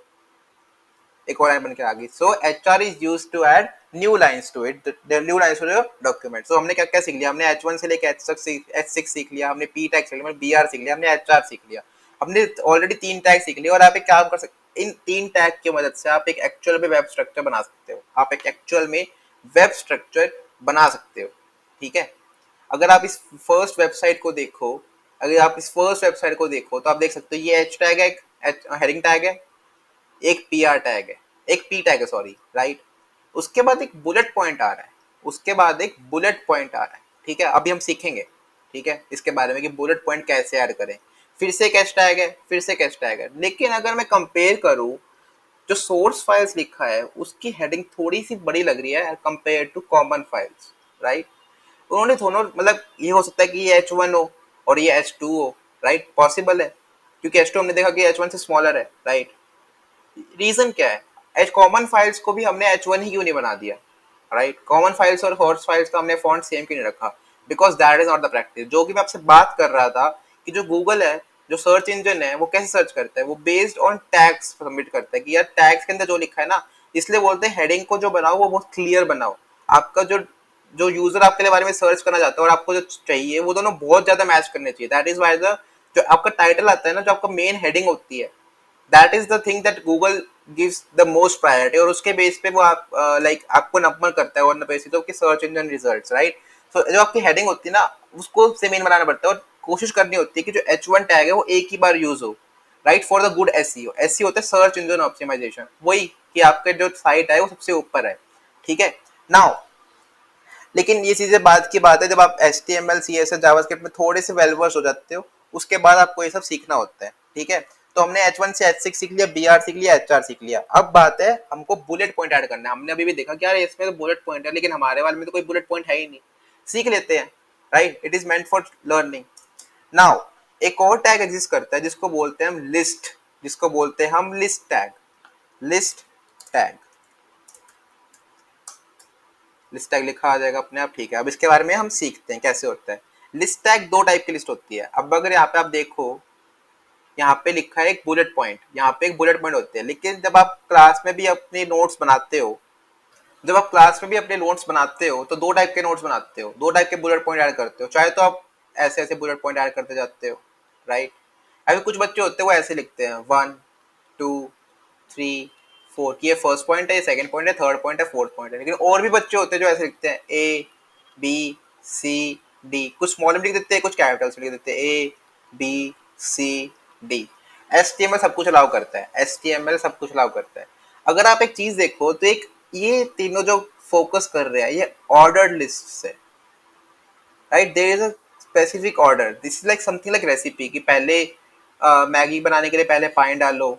[SPEAKER 1] एक और लाइन बन के आ गई। So H R is use to add new lines to it, new lines to your document. So हमने क्या क्या सीख लिया, हमने H1 से लेकर H6 सीख लिया, हमने P टैग सीख लिया, हमने BR सीख लिया, हमने HR सीख लिया, हमने ऑलरेडी 3 टैग सीख लिया। और आप एक काम कर सकते, इन 3 टैग की मदद से आप एक एक्चुअल में वेब स्ट्रक्चर बना सकते हो, आप एक एक्चुअल में वेब स्ट्रक्चर बना सकते हो, ठीक है। अगर आप इस फर्स्ट वेबसाइट को देखो, अगर आप इस फर्स्ट वेबसाइट को देखो तो आप देख सकते हो ये एच टैग है, एक हेडिंग टैग है, एक पी आर टैग है, एक पी टैग है, सॉरी, राइट। उसके बाद एक बुलेट पॉइंट आ रहा है, उसके बाद एक बुलेट पॉइंट आ रहा है, ठीक है। अभी हम सीखेंगे, ठीक है, इसके बारे में कि बुलेट पॉइंट कैसे ऐड करें। फिर से कैश टैग है, फिर से कैश टैग है। लेकिन अगर मैं कंपेयर करूं, जो सोर्स फाइल्स लिखा है उसकी हेडिंग थोड़ी सी बड़ी लग रही है compare to common files, right. उन्होंने दोनों, मतलब ये हो सकता है कि ये H1 हो और ये H2 हो, राइट, पॉसिबल है, क्योंकि H2 हमने देखा कि H1 से स्मॉलर है, राइट। रीजन क्या है? एच कॉमन फाइल्स को भी हमने H1 ही क्यों नहीं बना दिया, राइट। कॉमन फाइल्स और हॉर्स फाइल्स का हमने फॉन्ट सेम क्यों नहीं रखा? Because that is not the practice. जो कि मैं आपसे बात कर रहा था कि जो गूगल है, जो सर्च इंजन है, वो कैसे सर्च करता है, वो बेस्ड ऑन टैग्स सबमिट करता है कि यार टैग्स के अंदर जो लिखा है ना, इसलिए बोलते हैं हेडिंग को जो बनाओ वो बहुत क्लियर बनाओ। आपका जो जो यूजर आपके बारे में सर्च करना चाहता है और आपको जो चाहिए वो दोनों बहुत ज्यादा मैच करने चाहिए। दैट इज वाई द, जो आपका टाइटल आता है ना, जो आपका मेन हेडिंग होती है, that is the thing that Google gives the most priority, और उसके बेस पे वो आप लाइक आपको नंबर करता है, और बेसिस तो सर्च इंजन रिजल्ट्स, राइट। सो जो आपकी हेडिंग होती है ना उसको से मेन बनाना पड़ता है, और कोशिश करनी होती है कि जो H1 टैग है वो एक ही बार यूज हो, right, for the good SEO. SEO होता है सर्च इंजन ऑप्टिमाइजेशन, वही कि आपके जो साइट है वो सबसे ऊपर है, ठीक है। नाउ लेकिन ये चीजें बाद की बात है, जब आप HTML CSS जावास्क्रिप्ट में थोड़े से वेल वर्स हो जाते हो उसके बाद आपको ये सब सीखना होता है, ठीक है। तो हमने H1 से H6 सीख लिया, BR सीख लिया, HR सीख लिया। अब बात है हमको बुलेट पॉइंट ऐड करना है। हमने अभी भी देखा कि यार इसमें तो बुलेट पॉइंट है, लेकिन हमारे वाले में तो कोई बुलेट पॉइंट है ही नहीं। सीख लेते हैं, right, it is meant for learning. Now एक और टैग एग्जिस्ट करता है जिसको बोलते हैं हम लिस्ट, जिसको बोलते हैं हम list tag. List tag, list tag लिखा आ जाएगा अपने आप, ठीक है। अब इसके बारे में हम सीखते हैं कैसे होता है। लिस्ट टैग दो टाइप की लिस्ट होती है। अब अगर यहाँ पे आप देखो, यहाँ पे लिखा है एक बुलेट पॉइंट, यहाँ पे एक बुलेट पॉइंट होते हैं, लेकिन जब आप क्लास में भी अपने नोट्स बनाते हो, जब आप क्लास में भी अपने नोट्स बनाते हो तो दो टाइप के नोट्स बनाते हो, दो टाइप के बुलेट पॉइंट ऐड करते हो। चाहे तो आप ऐसे ऐसे बुलेट पॉइंट ऐड करते जाते हो, राइट। अभी कुछ बच्चे होते हैं वो ऐसे लिखते हैं 1 2 3 4 कि ये फर्स्ट पॉइंट है, ये सेकंड पॉइंट है, थर्ड पॉइंट है, फोर्थ पॉइंट है। लेकिन और भी बच्चे होते हैं जो ऐसे लिखते हैं ए बी सी डी, कुछ स्मॉल में लिख देते हैं, कुछ कैपिटल्स में लिख देते हैं A B C D. HTML सब कुछ अलाउ करता है, HTML सब कुछ अलाउ करता है। अगर आप एक चीज देखो तो एक ये तीनों जो फोकस कर रहे हैं ये ऑर्डर्ड लिस्ट से, right. There is a specific order, this is like something like recipe कि पहले मैगी बनाने के लिए पहले पानी डालो,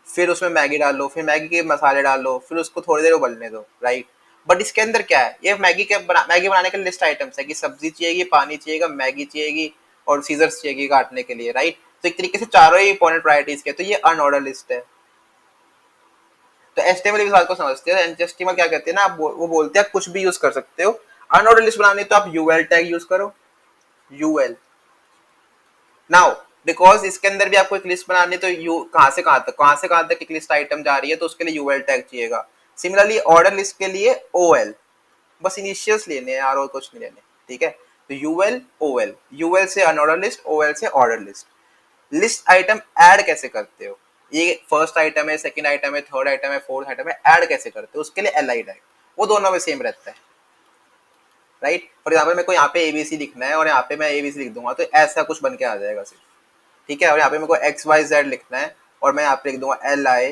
[SPEAKER 1] फिर उसमें मैगी डालो, फिर मैगी के मसाले डालो, फिर उसको थोड़ी देर उबलने दो, राइट। बट इसके अंदर क्या है, ये मैगी बनाने के लिए लिस्ट आइटम्स है कि सब्जी चाहिए, पानी चाहिएगा, मैगी चाहिएगी और सीजर्स चाहिए काटने के लिए, राइट। तो एक तरीके से चारों ही इंपॉर्टेंट प्रायोरिटीज के, तो ये अनऑर्डर लिस्ट है। तो एचटीएमएल इस बात को समझते हैं। एचटीएमएल क्या कहते हैं ना, आप वो बोलते हैं आप कुछ भी यूज कर सकते हो। अनऑर्डर लिस्ट बनानी तो आप यूएल टैग यूज करो, यूएल। नाउ बिकॉज इसके अंदर भी आपको एक लिस्ट बनानी है, तो यू कहां से कहां तक, कहां से कहां तक एक लिस्ट आइटम जा रही है, तो उसके लिए यूएल टैग चाहिएगा। सिमिलरली ऑर्डर लिस्ट के लिए ओएल, बस इनिशियल्स लेने हैं यार और कुछ नहीं लेने, ठीक है। तो यूएल ओएल, यूएल से अनऑर्डर लिस्ट, ओएल से order list. List item add कैसे करते हो, ये फर्स्ट आइटम है, सेकंड आइटम है, थर्ड आइटम है, फोर्थ आइटम है, ऐड कैसे करते हो, उसके लिए एलआई टैग, वो दोनों में सेम रहता है, राइट। फॉर एग्जाम्पल मेरे को यहाँ पे एबीसी लिखना है और यहाँ पे मैं एबीसी लिख दूंगा तो ऐसा कुछ बन के आ जाएगा सिर्फ, ठीक है। और यहाँ पे मेरे को एक्स वाई जेड लिखना है और मैं यहाँ पे लिख दूंगा एल आई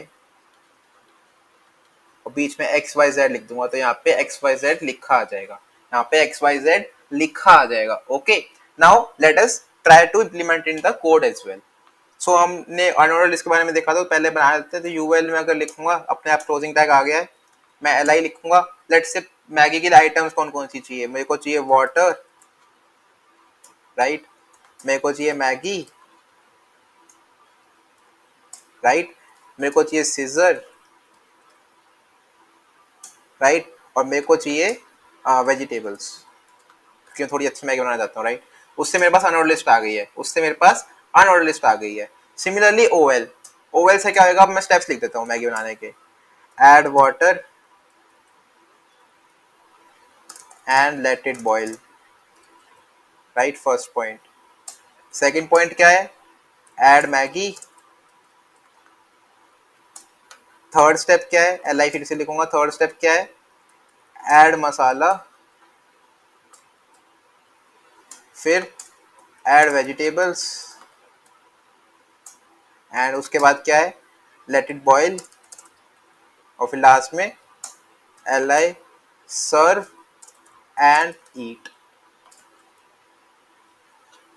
[SPEAKER 1] और बीच में एक्स वाई जेड लिख दूंगा, तो यहाँ पे एक्स वाई जेड लिखा आ जाएगा, यहाँ पे एक्स वाई जेड लिखा आ जाएगा। Okay, now let us try to implement in the code as well. So हमने अनऑर्डर लिस्ट के बारे में देखा था, तो पहले बना लेते हैं। तो यूएल में अगर लिखूंगा, अपने आप क्लोजिंग टैग आ गया है, मैं एल आई लिखूंगा। लेट्स से मैगी के लिए आइटम्स कौन कौन सी चाहिए, मेरे को चाहिए वाटर, राइट, मेरे को चाहिए मैगी, राइट, मेरे को चाहिए सीजर, राइट, और मेरे को चाहिए वेजिटेबल्स, क्योंकि मैं थोड़ी अच्छी मैगी बनाना चाहता हूँ, राइट। उससे मेरे पास अनऑर्डर लिस्ट आ गई है, उससे मेरे पास अनऑर्डर लिस्ट आ गई है। सिमिलरली ओएल, ओएल से क्या होगा, अब मैं स्टेप्स लिख देता हूँ मैगी बनाने के। Add water and let it boil, right, first point. Second point क्या है, ऐड मैगी। थर्ड स्टेप क्या है, एल आई फिर से लिखूंगा, थर्ड स्टेप क्या है, ऐड मसाला, फिर ऐड वेजिटेबल्स, एंड उसके बाद क्या है, लेट इट बॉयल, और फिर लास्ट में L I serve and eat.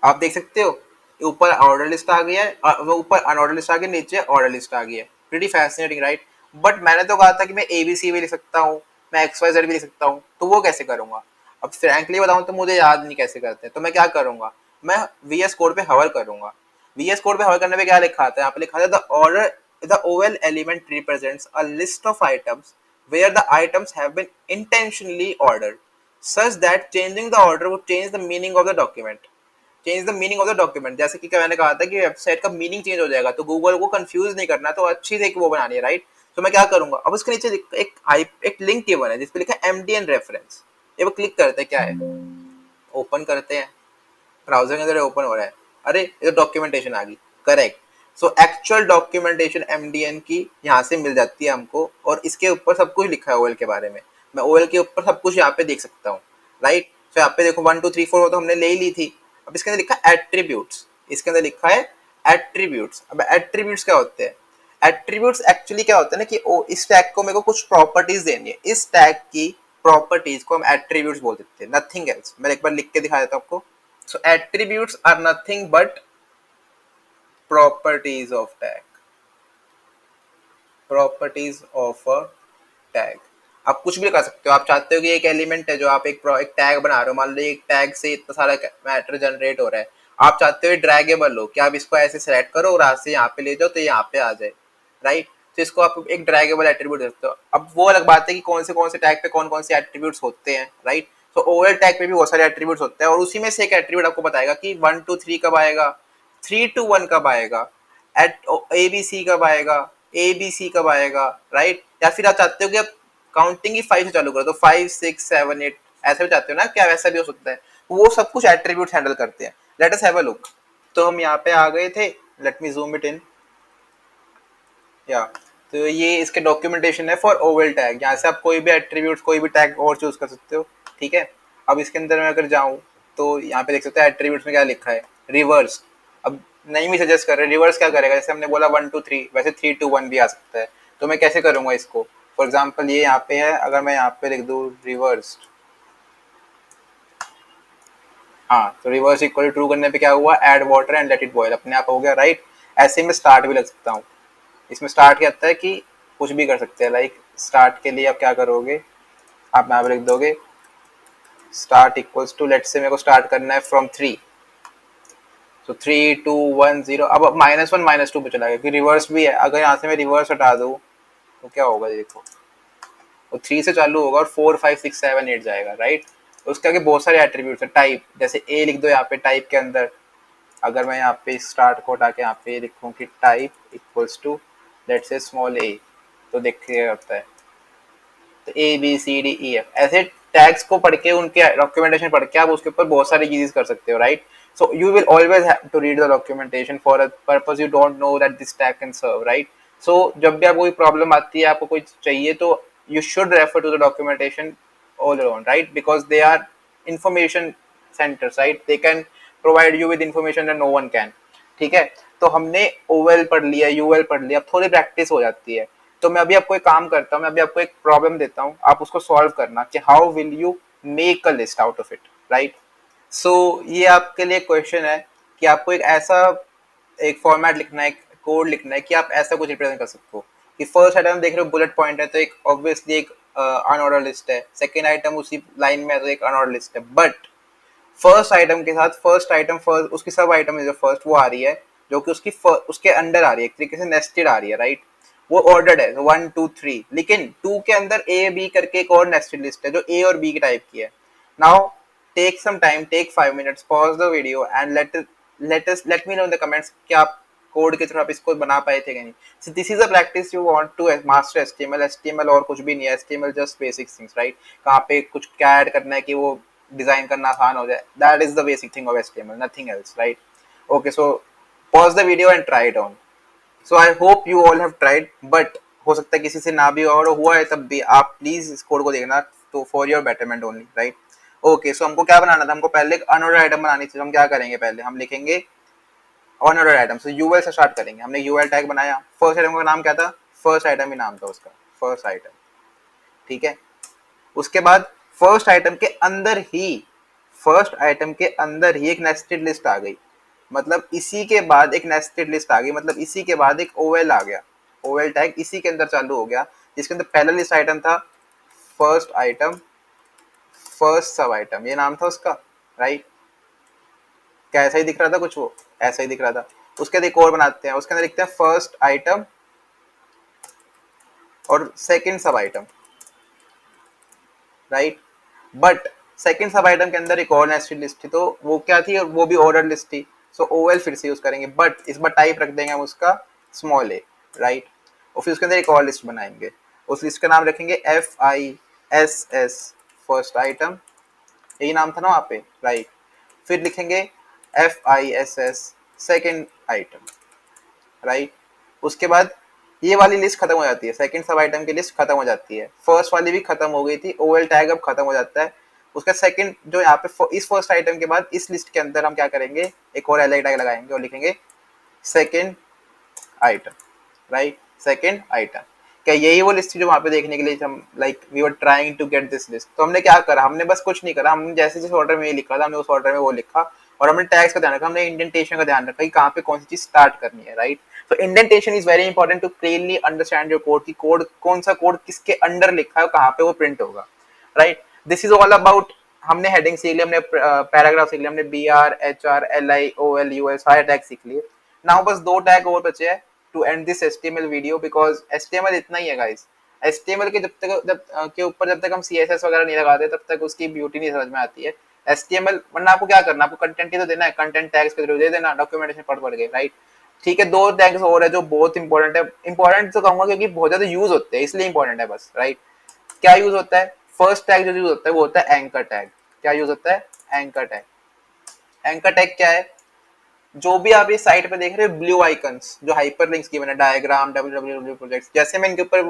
[SPEAKER 1] आप देख सकते हो ऊपर ऑर्डर लिस्ट आ गया है, वो ऊपर अनऑर्डर लिस्ट आ गया, नीचे ऑर्डर लिस्ट आ गई है। Pretty fascinating, right. बट मैंने तो कहा था कि मैं एबीसी भी लिख सकता हूँ, मैं एक्स वाई जेड भी लिख सकता हूँ, तो वो कैसे करूंगा। अब फ्रैंकली बताऊं तो मुझे याद नहीं कैसे करते हैं, तो मैं क्या करूंगा, मैं वीएस कोड पे हवर करूंगा। वीएस कोड पे हवर करने पे क्या लिखा था, यहाँ पे लिखा था the order, the OL element represents a list of items where the items have been intentionally ordered such that changing the order would change the meaning of the document, change the meaning of the document. जैसे कि मैंने कहा था कि वेबसाइट का मीनिंग चेंज हो जाएगा, तो गूगल को कंफ्यूज नहीं करना, तो अच्छी से एक वो बनानी है, राइट। तो मैं क्या करूंगा, अब उसके नीचे एक लिंक गिवन है जिसपे लिखा है एमडीएन रेफरेंस, ये वो क्लिक करते हैं, क्या है, ओपन करते हैं, ब्राउजर के अंदर ओपन हो रहा है, अरे ये डॉक्यूमेंटेशन आ गई, करेक्ट। सो एक्चुअल डॉक्यूमेंटेशन एमडीएन की यहाँ से मिल जाती है हमको, और इसके ऊपर सब कुछ लिखा है ओएल के बारे में, मैं ओएल के ऊपर सब कुछ यहाँ पे देख सकता हूँ, राइट। तो यहाँ पे देखो 1 2 3 4 तो हमने ले ही ली थी। अब इसके अंदर लिखा है एट्रीब्यूट्स, इसके अंदर लिखा है एट्रीब्यूट्स। अब एट्रीब्यूट्स क्या होते हैं, एट्रीब्यूट्स एक्चुअली क्या होता है ना कि इस टैग को मेरे को कुछ प्रॉपर्टीज देनी है, इस टैग की प्रॉपर्टीज को हम एट्रीब्यूट्स बोल देते हैं, नथिंग एल्स। मैं एक बार लिख के दिखा देता हूँ आपको। So attributes are nothing but properties of tag. Properties of a tag. आप कुछ भी कर सकते हो, आप चाहते हो कि एक एलिमेंट है जो आप एक टैग बना रहे हो, मान लो एक टैग से इतना सारा मैटर जनरेट हो रहा है, आप चाहते हो ड्रैगेबल हो कि आप इसको ऐसे सेलेक्ट करो और यहाँ से यहाँ पे ले जाओ तो यहाँ पे आ जाए, राइट। तो इसको आप एक ड्रैगेबल एट्रीब्यूट देते हो। अब वो अलग बात है कि कौन से टैग पे कौन से एट्रीब्यूट्स होते हैं, राइट। तो ओवल टैग पे भी बहुत सारे एट्रीब्यूट्स होते हैं और उसी में से एक एट्रीब्यूट आपको बताएगा कि 1 to 3 कब आएगा, 3 to 1 कब आएगा, एट ए बी सी कब आएगा, ए बी सी कब आएगा, राइट। या फिर आप चाहते हो कि आप काउंटिंग ही 5 से चालू करो तो 5 6 7 8 ऐसा भी चाहते हो ना, क्या वैसा भी हो सकता है। वो सब कुछ एट्रीब्यूट हैंडल करते हैं। Let us have a look. तो हम यहाँ पे आ गए थे, let me zoom it in, या तो ये इसके डॉक्यूमेंटेशन है फॉर ओवल टैग। यहाँ से आप कोई भी एट्रीब्यूट कोई भी टैग और चूज कर सकते हो, ठीक है। अब इसके अंदर मैं अगर जाऊँ तो यहाँ पे देख सकते हैं एट्रीब्यूट्स में क्या लिखा है, रिवर्स। अब नहीं भी सजेस्ट कर रहे रिवर्स क्या करेगा, जैसे हमने बोला 1 to 3 वैसे 3 to 1 भी आ सकता है। तो मैं कैसे करूँगा इसको, फॉर एग्जाम्पल ये यहाँ पे है, अगर मैं यहाँ पे लिख दूँ रिवर्स, हाँ तो रिवर्स इक्वल ट्रू करने पे क्या हुआ, add water and let it boil, अपने आप हो गया, राइट। ऐसे में स्टार्ट भी लग सकता हूँ। इसमें स्टार्ट क्या आता है कि कुछ भी कर सकते हैं, लाइक स्टार्ट के लिए आप क्या करोगे, आप यहाँ पे लिख दोगे स्टार्ट इक्वल्स टू, लेट से मेरे को स्टार्ट करना है फ्रॉम 3, तो 3 2 1 0। अब -1 -2 पे चला गया, क्योंकि रिवर्स भी है। अगर यहाँ से मैं रिवर्स हटा दूँ तो क्या होगा देखो, वो 3 से चालू होगा और 4 5 6 7 8 जाएगा, राइट। उसके आगे बहुत सारे एट्रीब्यूट्स है, टाइप जैसे ए लिख दो यहाँ पे, टाइप के अंदर अगर मैं यहाँ पे स्टार्ट को हटा के यहाँ पे लिखूँ कि type equals to let's say small A, तो देखिए होता है तो A B C D E F, ऐसे टैग्स को पढ़ के उनके डॉक्यूमेंटेशन पढ़ के आप उसके ऊपर बहुत सारी चीजें कर सकते हो, right. So you will always have to read the documentation for a purpose you don't know that this tag can serve, right. So जब भी आपको कोई प्रॉब्लम आती है, आपको कोई चाहिए, तो you should refer to the documentation all around, right, because they are information centers, right, they can provide you with information that no one can, ठीक है। तो हमने ओवेल पढ़ लिया, यूएल पढ़ लिया, अब थोड़ी प्रैक्टिस हो जाती है। तो मैं अभी आपको एक काम करता हूँ, मैं अभी आपको एक प्रॉब्लम देता हूँ, आप उसको सॉल्व करना कि how will you make a list out of it, right. So ये आपके लिए क्वेश्चन है कि आपको एक ऐसा एक फॉर्मेट लिखना है, एक कोड लिखना है कि आप ऐसा कुछ रिप्रेजेंट कर सकते हो कि फर्स्ट आइटम देख रहे हो बुलेट पॉइंट है तो एक ऑब्वियसली एक अनऑर्डर लिस्ट है, सेकंड आइटम उसी लाइन में है तो एक अनऑर्डर लिस्ट है, बट फर्स्ट आइटम के साथ फर्स्ट आइटम फर्स्ट उसकी सब आइटम जो फर्स्ट वो आ रही है, जो कि उसके अंडर आ रही है, एक तरीके से नेस्टेड आ रही है, राइट। वो ऑर्डर्ड है 1 2 3, लेकिन 2 के अंदर ए बी करके एक और नेस्टेड लिस्ट है जो ए और बी की टाइप की है। Now take some time, take 5 minutes, pause the video and let me know in the comments कि आप कोड के थ्रू आप इसको बना पाए थे कि नहीं। So this is a practice you want to master HTML. HTML और कुछ भी नहीं है, HTML just basic things, right. कहाँ पे कुछ क्या ऐड करना है कि वो डिजाइन करना आसान हो जाए, that is the basic thing of HTML, nothing else, right. Okay, so pause the video and try it on. So I hope you all have tried, but हो सकता है किसी से ना भी और हुआ है, तब भी आप प्लीज इस कोड को देखना, तो for your betterment only, right. Okay, so हमको क्या बनाना था, हमको पहले एक अनऑर्डर आइटम बनानी थी। हम क्या करेंगे, पहले हम लिखेंगे अनऑर्डर आइटम, सो यूएल से स्टार्ट करेंगे। हमने यूएल टैग बनाया, फर्स्ट आइटम का नाम क्या था, फर्स्ट आइटम ही नाम था उसका, फर्स्ट आइटम, ठीक है। उसके बाद फर्स्ट आइटम के अंदर ही एक नेस्टेड लिस्ट आ गई, मतलब इसी के बाद एक नेस्टेड लिस्ट आ गई, मतलब इसी के बाद एक ओएल आ गया, ओएल टैग इसी के अंदर चालू हो गया, जिसके अंदर पहला लिस्ट आइटम था फर्स्ट आइटम फर्स्ट सब आइटम, ये नाम था उसका, राइट। क्या ऐसा ही दिख रहा था कुछ, वो ऐसा ही दिख रहा था। उसके बाद एक और बनाते हैं, उसके अंदर लिखते हैं फर्स्ट आइटम और सेकंड सब आइटम, राइट। बट सेकंड सब आइटम के अंदर एक और नेस्टेड लिस्ट थी, तो वो क्या थी, वो भी ऑर्डर लिस्ट थी। सो ओएल फिर से यूज करेंगे, बट इस बार टाइप रख देंगे हम उसका स्मॉल ए, राइट। और फिर उसके अंदर एक और लिस्ट बनाएंगे, उस लिस्ट का नाम रखेंगे FISS फर्स्ट आइटम, यही नाम था ना वहाँ पे, राइट। फिर लिखेंगे FISS सेकंड आइटम, राइट। उसके बाद ये वाली लिस्ट खत्म हो जाती है, सेकंड सब आइटम की लिस्ट खत्म हो जाती है, फर्स्ट वाली भी खत्म हो गई थी, ओएल टैग अब खत्म हो जाता है। उसका सेकंड जो यहाँ पे इस फर्स्ट आइटम के बाद इस लिस्ट के अंदर हम क्या करेंगे, एक और एल टैग लगाएंगे और लिखेंगे second item, right, second item. क्या यही वो लिस्ट थी जो वहाँ पे देखने के लिए हम like we were trying to get this list. तो हमने क्या करा, हमने बस कुछ नहीं करा, हमने जैसे जिस ऑर्डर में ये लिखा था हमने उस ऑर्डर में वो लिखा, और हमने टैग्स का ध्यान रखा, हमने इंडेंटेशन का ध्यान रखा कि कहाँ पे कौन सी चीज स्टार्ट करनी है, राइट। तो indentation is very important to clearly understand your code, की कोड कौन सा कोड किसके अंडर लिखा है, कहाँ पे वो प्रिंट होगा, right. This is all about हमने हेडिंग सीख ली, हमने पैराग्राफ सीख लिया, हमने BR HR LI OL US सारे टैग सीख लिए। नाउ बस 2 टैग और बचे हैं to end this HTML video, because HTML इतना ही है गाइस। HTML के के ऊपर जब तक हम CSS वगैरह नहीं लगाते तब तक उसकी ब्यूटी नहीं समझ में आती है। HTML वरना आपको क्या करना, आपको कंटेंट ही तो देना है, कंटेंट टैग्स के थ्रू दे देना, डॉक्यूमेंटेशन पढ़ के, राइट। ठीक है, 2 टैग्स और है जो बहुत इंपॉर्टेंट है, इंपॉर्टेंट तो कहूंगा क्योंकि बहुत ज्यादा यूज होते हैं इसलिए इंपॉर्टेंट है बस, राइट। क्या यूज होता है? फर्स्ट टैग जो यूज होता है वो होता है एंकर टैग। क्या यूज होता है? Anchor tag. एंकर टैग क्या है? जो भी आप इस साइट पे देख रहे हो ब्लू आइकन्स जो हाइपरलिंक्स गिवन है, डायग्राम, www प्रोजेक्ट्स, जैसे मैं इनके ऊपर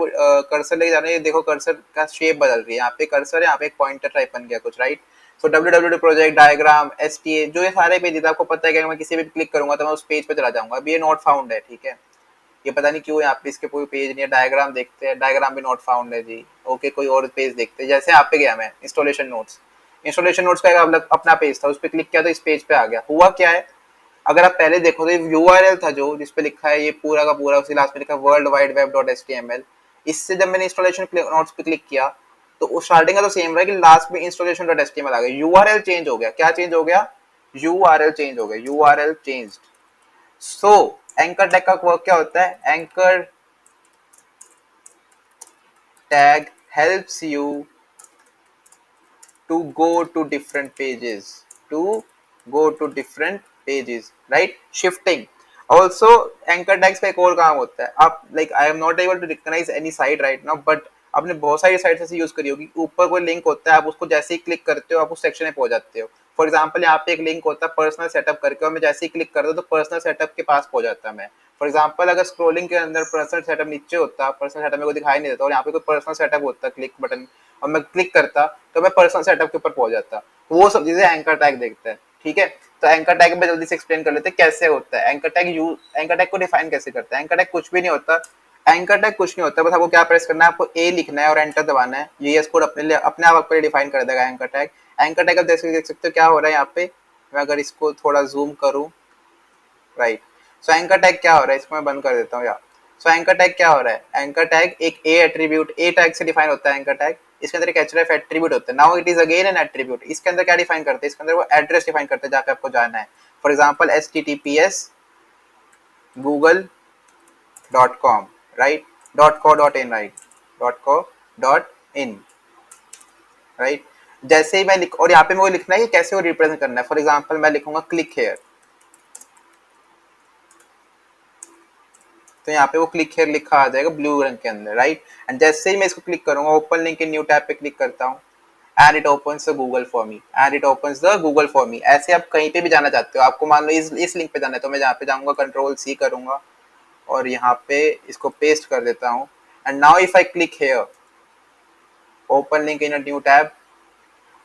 [SPEAKER 1] कर्सर लेके जा रहा हूँ, देखो कर्सर का शेप बदल रही है, यहाँ पे कर्सर है, यहाँ पे एक पॉइंटर टाइप बन गया कुछ, राइट। सो www प्रोजेक्ट, डायग्राम, STA, जो ये सारे पेज, आपको पता है कि मैं किसी भी क्लिक करूंगा तो मैं उस पेज पे चला जाऊंगा। अभी ये नॉट फाउंड है, ठीक है, ये पता नहीं क्यों यहाँ पे इसके कोई पेज नहीं है। डायग्राम देखते हैं, डायग्राम भी नॉट फाउंड है जी। ओके, कोई और पेज देखते हैं, जैसे यहाँ पे गया मैं इंस्टॉलेशन नोट्स, इंस्टॉलेशन नोट्स का एक अपना पेज था, उस पर क्लिक किया तो इस पेज पे आ गया। हुआ क्या है, अगर आप पहले देखो तो URL था जो जिसपे लिखा है ये पूरा का पूरा, उसी लास्ट में लिखा world wide web dot HTML। इससे जब मैंने इंस्टॉलेशन नोट्स पे क्लिक किया तो उस स्टार्टिंग का तो सेम रहा कि लास्ट में इंस्टॉलेशन डॉट HTML आ गया, URL चेंज हो गया। क्या चेंज हो गया? URL चेंज हो गया, URL चेंज्ड। सो एंकर टैग का वर्क क्या होता है? Anchor tag helps you to go to different pages, to go to different pages, right? Shifting. Also anchor tags का एक और काम होता है, आप like I am not able to recognize any site right now, but आपने बहुत सारी साइट ऐसे यूज करी होगी, ऊपर कोई लिंक होता है, आप उसको जैसे ही क्लिक करते हो आप उस सेक्शन में पहुंच जाते हो। फॉर एग्जाम्पल यहाँ पे एक लिंक होता है पर्सनल सेटअप करके, और मैं जैसे ही क्लिक करता हूँ तो पर्सनल सेटअप के पास पहुंच जाता मैं। फॉर एग्जाम्पल अगर स्क्रोलिंग के अंदर पर्सनल सेटअप नीचे होता, पर्सनल सेटअप मेरे को दिखाई नहीं देता, और यहाँ पे कोई पर्सनल सेटअप होता क्लिक बटन, और मैं क्लिक करता तो मैं पर्सनल सेटअप के ऊपर पहुंच जाता। वो सब चीजें एंकर टैग देखता है, ठीक है। तो एंकर टैग में जल्दी से एक्सप्लेन कर लेते हैं कैसे होता है एंकर टैग। एंकर टैग को डिफाइन कैसे करते हैं? एंकर टैग कुछ भी नहीं होता, एंकर टैग कुछ नहीं होता, बस आपको क्या प्रेस करना है, आपको ए लिखना है और एंटर दबाना है, यूएस कोड अपने आप आपको डिफाइन कर देगा एंकर टैग। एंकर टैग आप देख सकते हो क्या हो रहा है यहाँ पे, मैं अगर इसको थोड़ा जूम करूँ, राइट। सो एंकर टैग क्या हो रहा है, इसको मैं बंद कर देता हूँ यार। सो एंकर टैग क्या हो रहा है? एंकर टैग एक ए एट्रीब्यूट, ए टैग से डिफाइन होता है एंकर टैग। इसके अंदर एक href एट्रीब्यूट होता है। Now it is again an attribute. इसके अंदर क्या डिफाइन करते हैं? इसके अंदर वो एड्रेस डिफाइन करते हैं जहाँ पे आपको जाना है। For example https google.com, right, .co.in, right, .co.in, right. जैसे ही मैं लिख, और यहाँ पे मुझे लिखना है कि कैसे वो रिप्रेजेंट करना है। फॉर एग्जांपल मैं लिखूंगा क्लिक हेयर, तो यहाँ पे वो क्लिक हेयर लिखा आ जाएगा ब्लू रंग के अंदर, राइट। एंड जैसे ही मैं इसको क्लिक करूंगा, ओपन लिंक इन न्यू टैब पे क्लिक करता हूँ, and it opens the Google for me, and it opens the Google for me. ऐसे आप कहीं पे भी जाना चाहते हो, आपको मान लो इस लिंक पे जाना है, तो मैं यहाँ पे जाऊंगा, Ctrl+C करूंगा और यहाँ पे इसको पेस्ट कर देता हूँ। And now if I click here, open link in a new tab,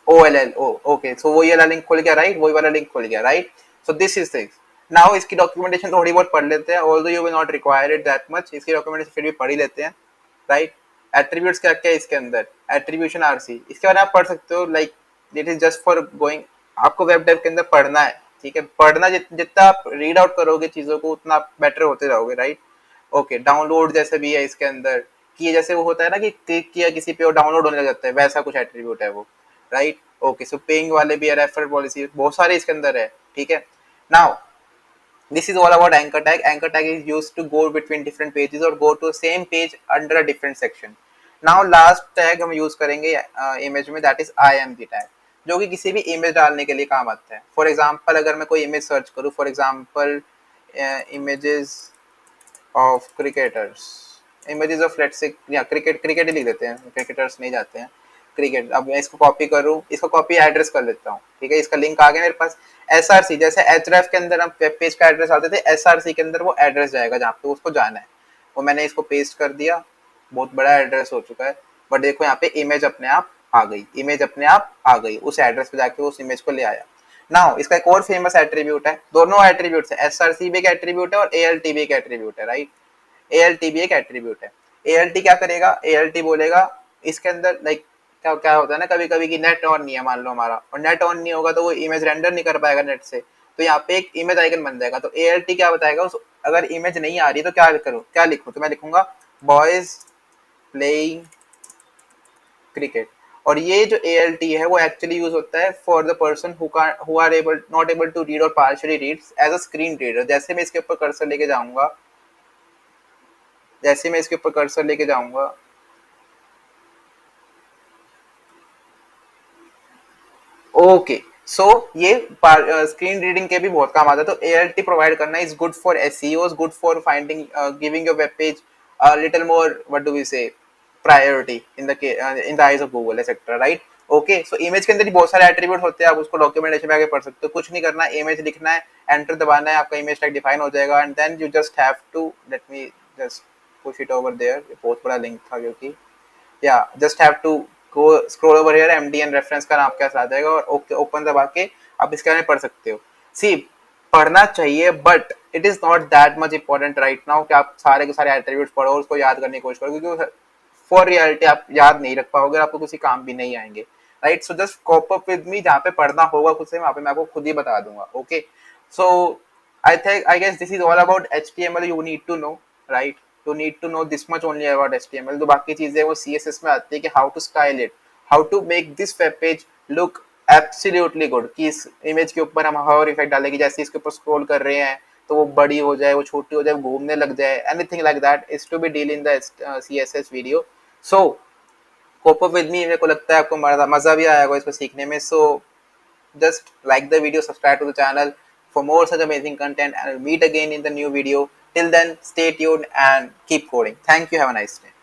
[SPEAKER 1] OLL, okay, so वही वाला लिंक खुल गया, राइट, वही वाला लिंक खुल गया, right. So this is things. Now इसकी डॉक्यूमेंटेशन थोड़ी बहुत पढ़ लेते हैं, although you will not require it that much, इसकी डॉक्यूमेंटेशन फिर भी पढ़ ही लेते हैं, राइट। एट्रीब्यूट्स क्या क्या है इसके अंदर? एट्रीब्यूशन आरसी, इसके बारे में आप पढ़ सकते हो, like it is just for going, आपको वेब डेव के अंदर पढ़ना है, ठीक है। पढ़ना जितना आप रीड आउट करोगे चीजों को उतना आप बेटर होते रहोगे, राइट। ओके, डाउनलोड जैसे भी है इसके अंदर, कि जैसे वो होता है ना कि क्लिक किया किसी पे और डाउनलोड होने लग जाता है, वैसा कुछ एट्रीब्यूट है वो, राइट। ओके, सो पेइंग वाले भी है, रेफरल पॉलिसी, बहुत सारे इसके अंदर है, ठीक है। Now this is all about anchor tag. Anchor tag is used to go between different pages or go to same page under a different section. Now last tag हम use करेंगे image में, that is img tag, जो कि किसी भी इमेज डालने के लिए काम आता है। फॉर एग्जाम्पल अगर मैं कोई इमेज सर्च करूँ, for example images of cricketers, images of let's say, या क्रिकेट, क्रिकेट ही लिख देते हैं, क्रिकेटर्स नहीं जाते हैं, क्रिकेट। अब मैं इसको कॉपी करूँ, इसको कॉपी एड्रेस कर लेता हूँ, ठीक है, इसका लिंक आ गया मेरे पास। SRC, जैसे href के अंदर हम वेब पेज का एड्रेस आते थे, SRC के अंदर वो एड्रेस जाएगा जहाँ पे उसको जाना है। वो मैंने इसको पेस्ट कर दिया, बहुत बड़ा एड्रेस हो चुका है, बट देखो यहाँ पे इमेज अपने आप आ गई, इमेज अपने आप आ गई, उस एड्रेस पे जाके उस इमेज को ले आया। नाउ इसका एक और फेमस एट्रीब्यूट है, दोनों एट्रीब्यूट्स है, SRC भी एक एट्रीब्यूट है और ALT भी एक एट्रीब्यूट है, राइट। ALT भी एक एट्रीब्यूट है। ALT क्या करेगा? ALT बोलेगा इसके अंदर, लाइक क्या क्या होता है ना कभी कभी कि नेट ऑन नहीं है, मान लो हमारा, और नेट ऑन नहीं होगा तो वो इमेज रेंडर नहीं कर पाएगा नेट से, तो यहाँ पे एक इमेज आइकन बन जाएगा। तो ALT क्या बताएगा, उस अगर इमेज नहीं आ रही तो क्या करूँ, क्या लिखूँ, तो मैं लिखूंगा बॉयज प्लेइंग क्रिकेट, और ये जो ALT है वो एक्चुअली यूज होता है for the person who are able not able to read और partially reads as a screen reader. जैसे मैं इसके ऊपर कर्सर लेके जाऊंगा, ओके, सो ये स्क्रीन रीडिंग के भी बहुत काम आता है। तो ALT प्रोवाइड करना is good for SEO, good for finding, giving your web page little more, what do we say, priority in the eyes of Google etcetera, right. Okay, so image के अंदर ही बहुत सारे एट्रीब्यूट होते हैं, आप उसको डॉक्यूमेंटेशन में आगे पढ़ सकते हो। कुछ नहीं करना, इमेज लिखना है, एंटर दबाना है, आपका इमेज टैग डिफाइन हो जाएगा, and then you just have to, let me just push it over there, बहुत बड़ा लिंक था क्योंकि, या just have to go scroll over here, MDN reference का नाम कैसा आ जाएगा, और ओके ओपन दबा के आप इसके बारे में पढ़ सकते हो। सी, पढ़ना चाहिए, but it is not that much important right now कि आप सारे के सारे एट्रीब्यूट्स पढ़ो और उसको याद करने की कोशिश करो, क्योंकि फॉर रियलिटी आप याद नहीं रख पाओगे, आपको किसी काम भी नहीं आएंगे, right. So just cope up with मी, जहाँ पे पढ़ना होगा खुद से वहाँ पे मैं आपको खुद ही बता दूंगा। Okay, so I guess this is all about HTML you need to know, right? You need to know this much only about HTML। तो बाकी चीजें वो CSS में आती है कि how to style it, how to make this web page look absolutely good, कि इस इमेज के ऊपर हम hover इफेक्ट डालें कि जैसे इसके ऊपर स्क्रॉल कर रहे हैं तो वो बड़ी हो जाए, वो छोटी हो जाए, वो घूमने लग जाए, anything like that is to be deal in the CSS video. So cope up with me, मेरे को लगता है आपको मजा भी आएगा इसको सीखने में। सो just like the video, subscribe to the channel for more such amazing content, and I'll meet again in the new video. Till then, stay tuned and keep coding. Thank you. Have a nice day.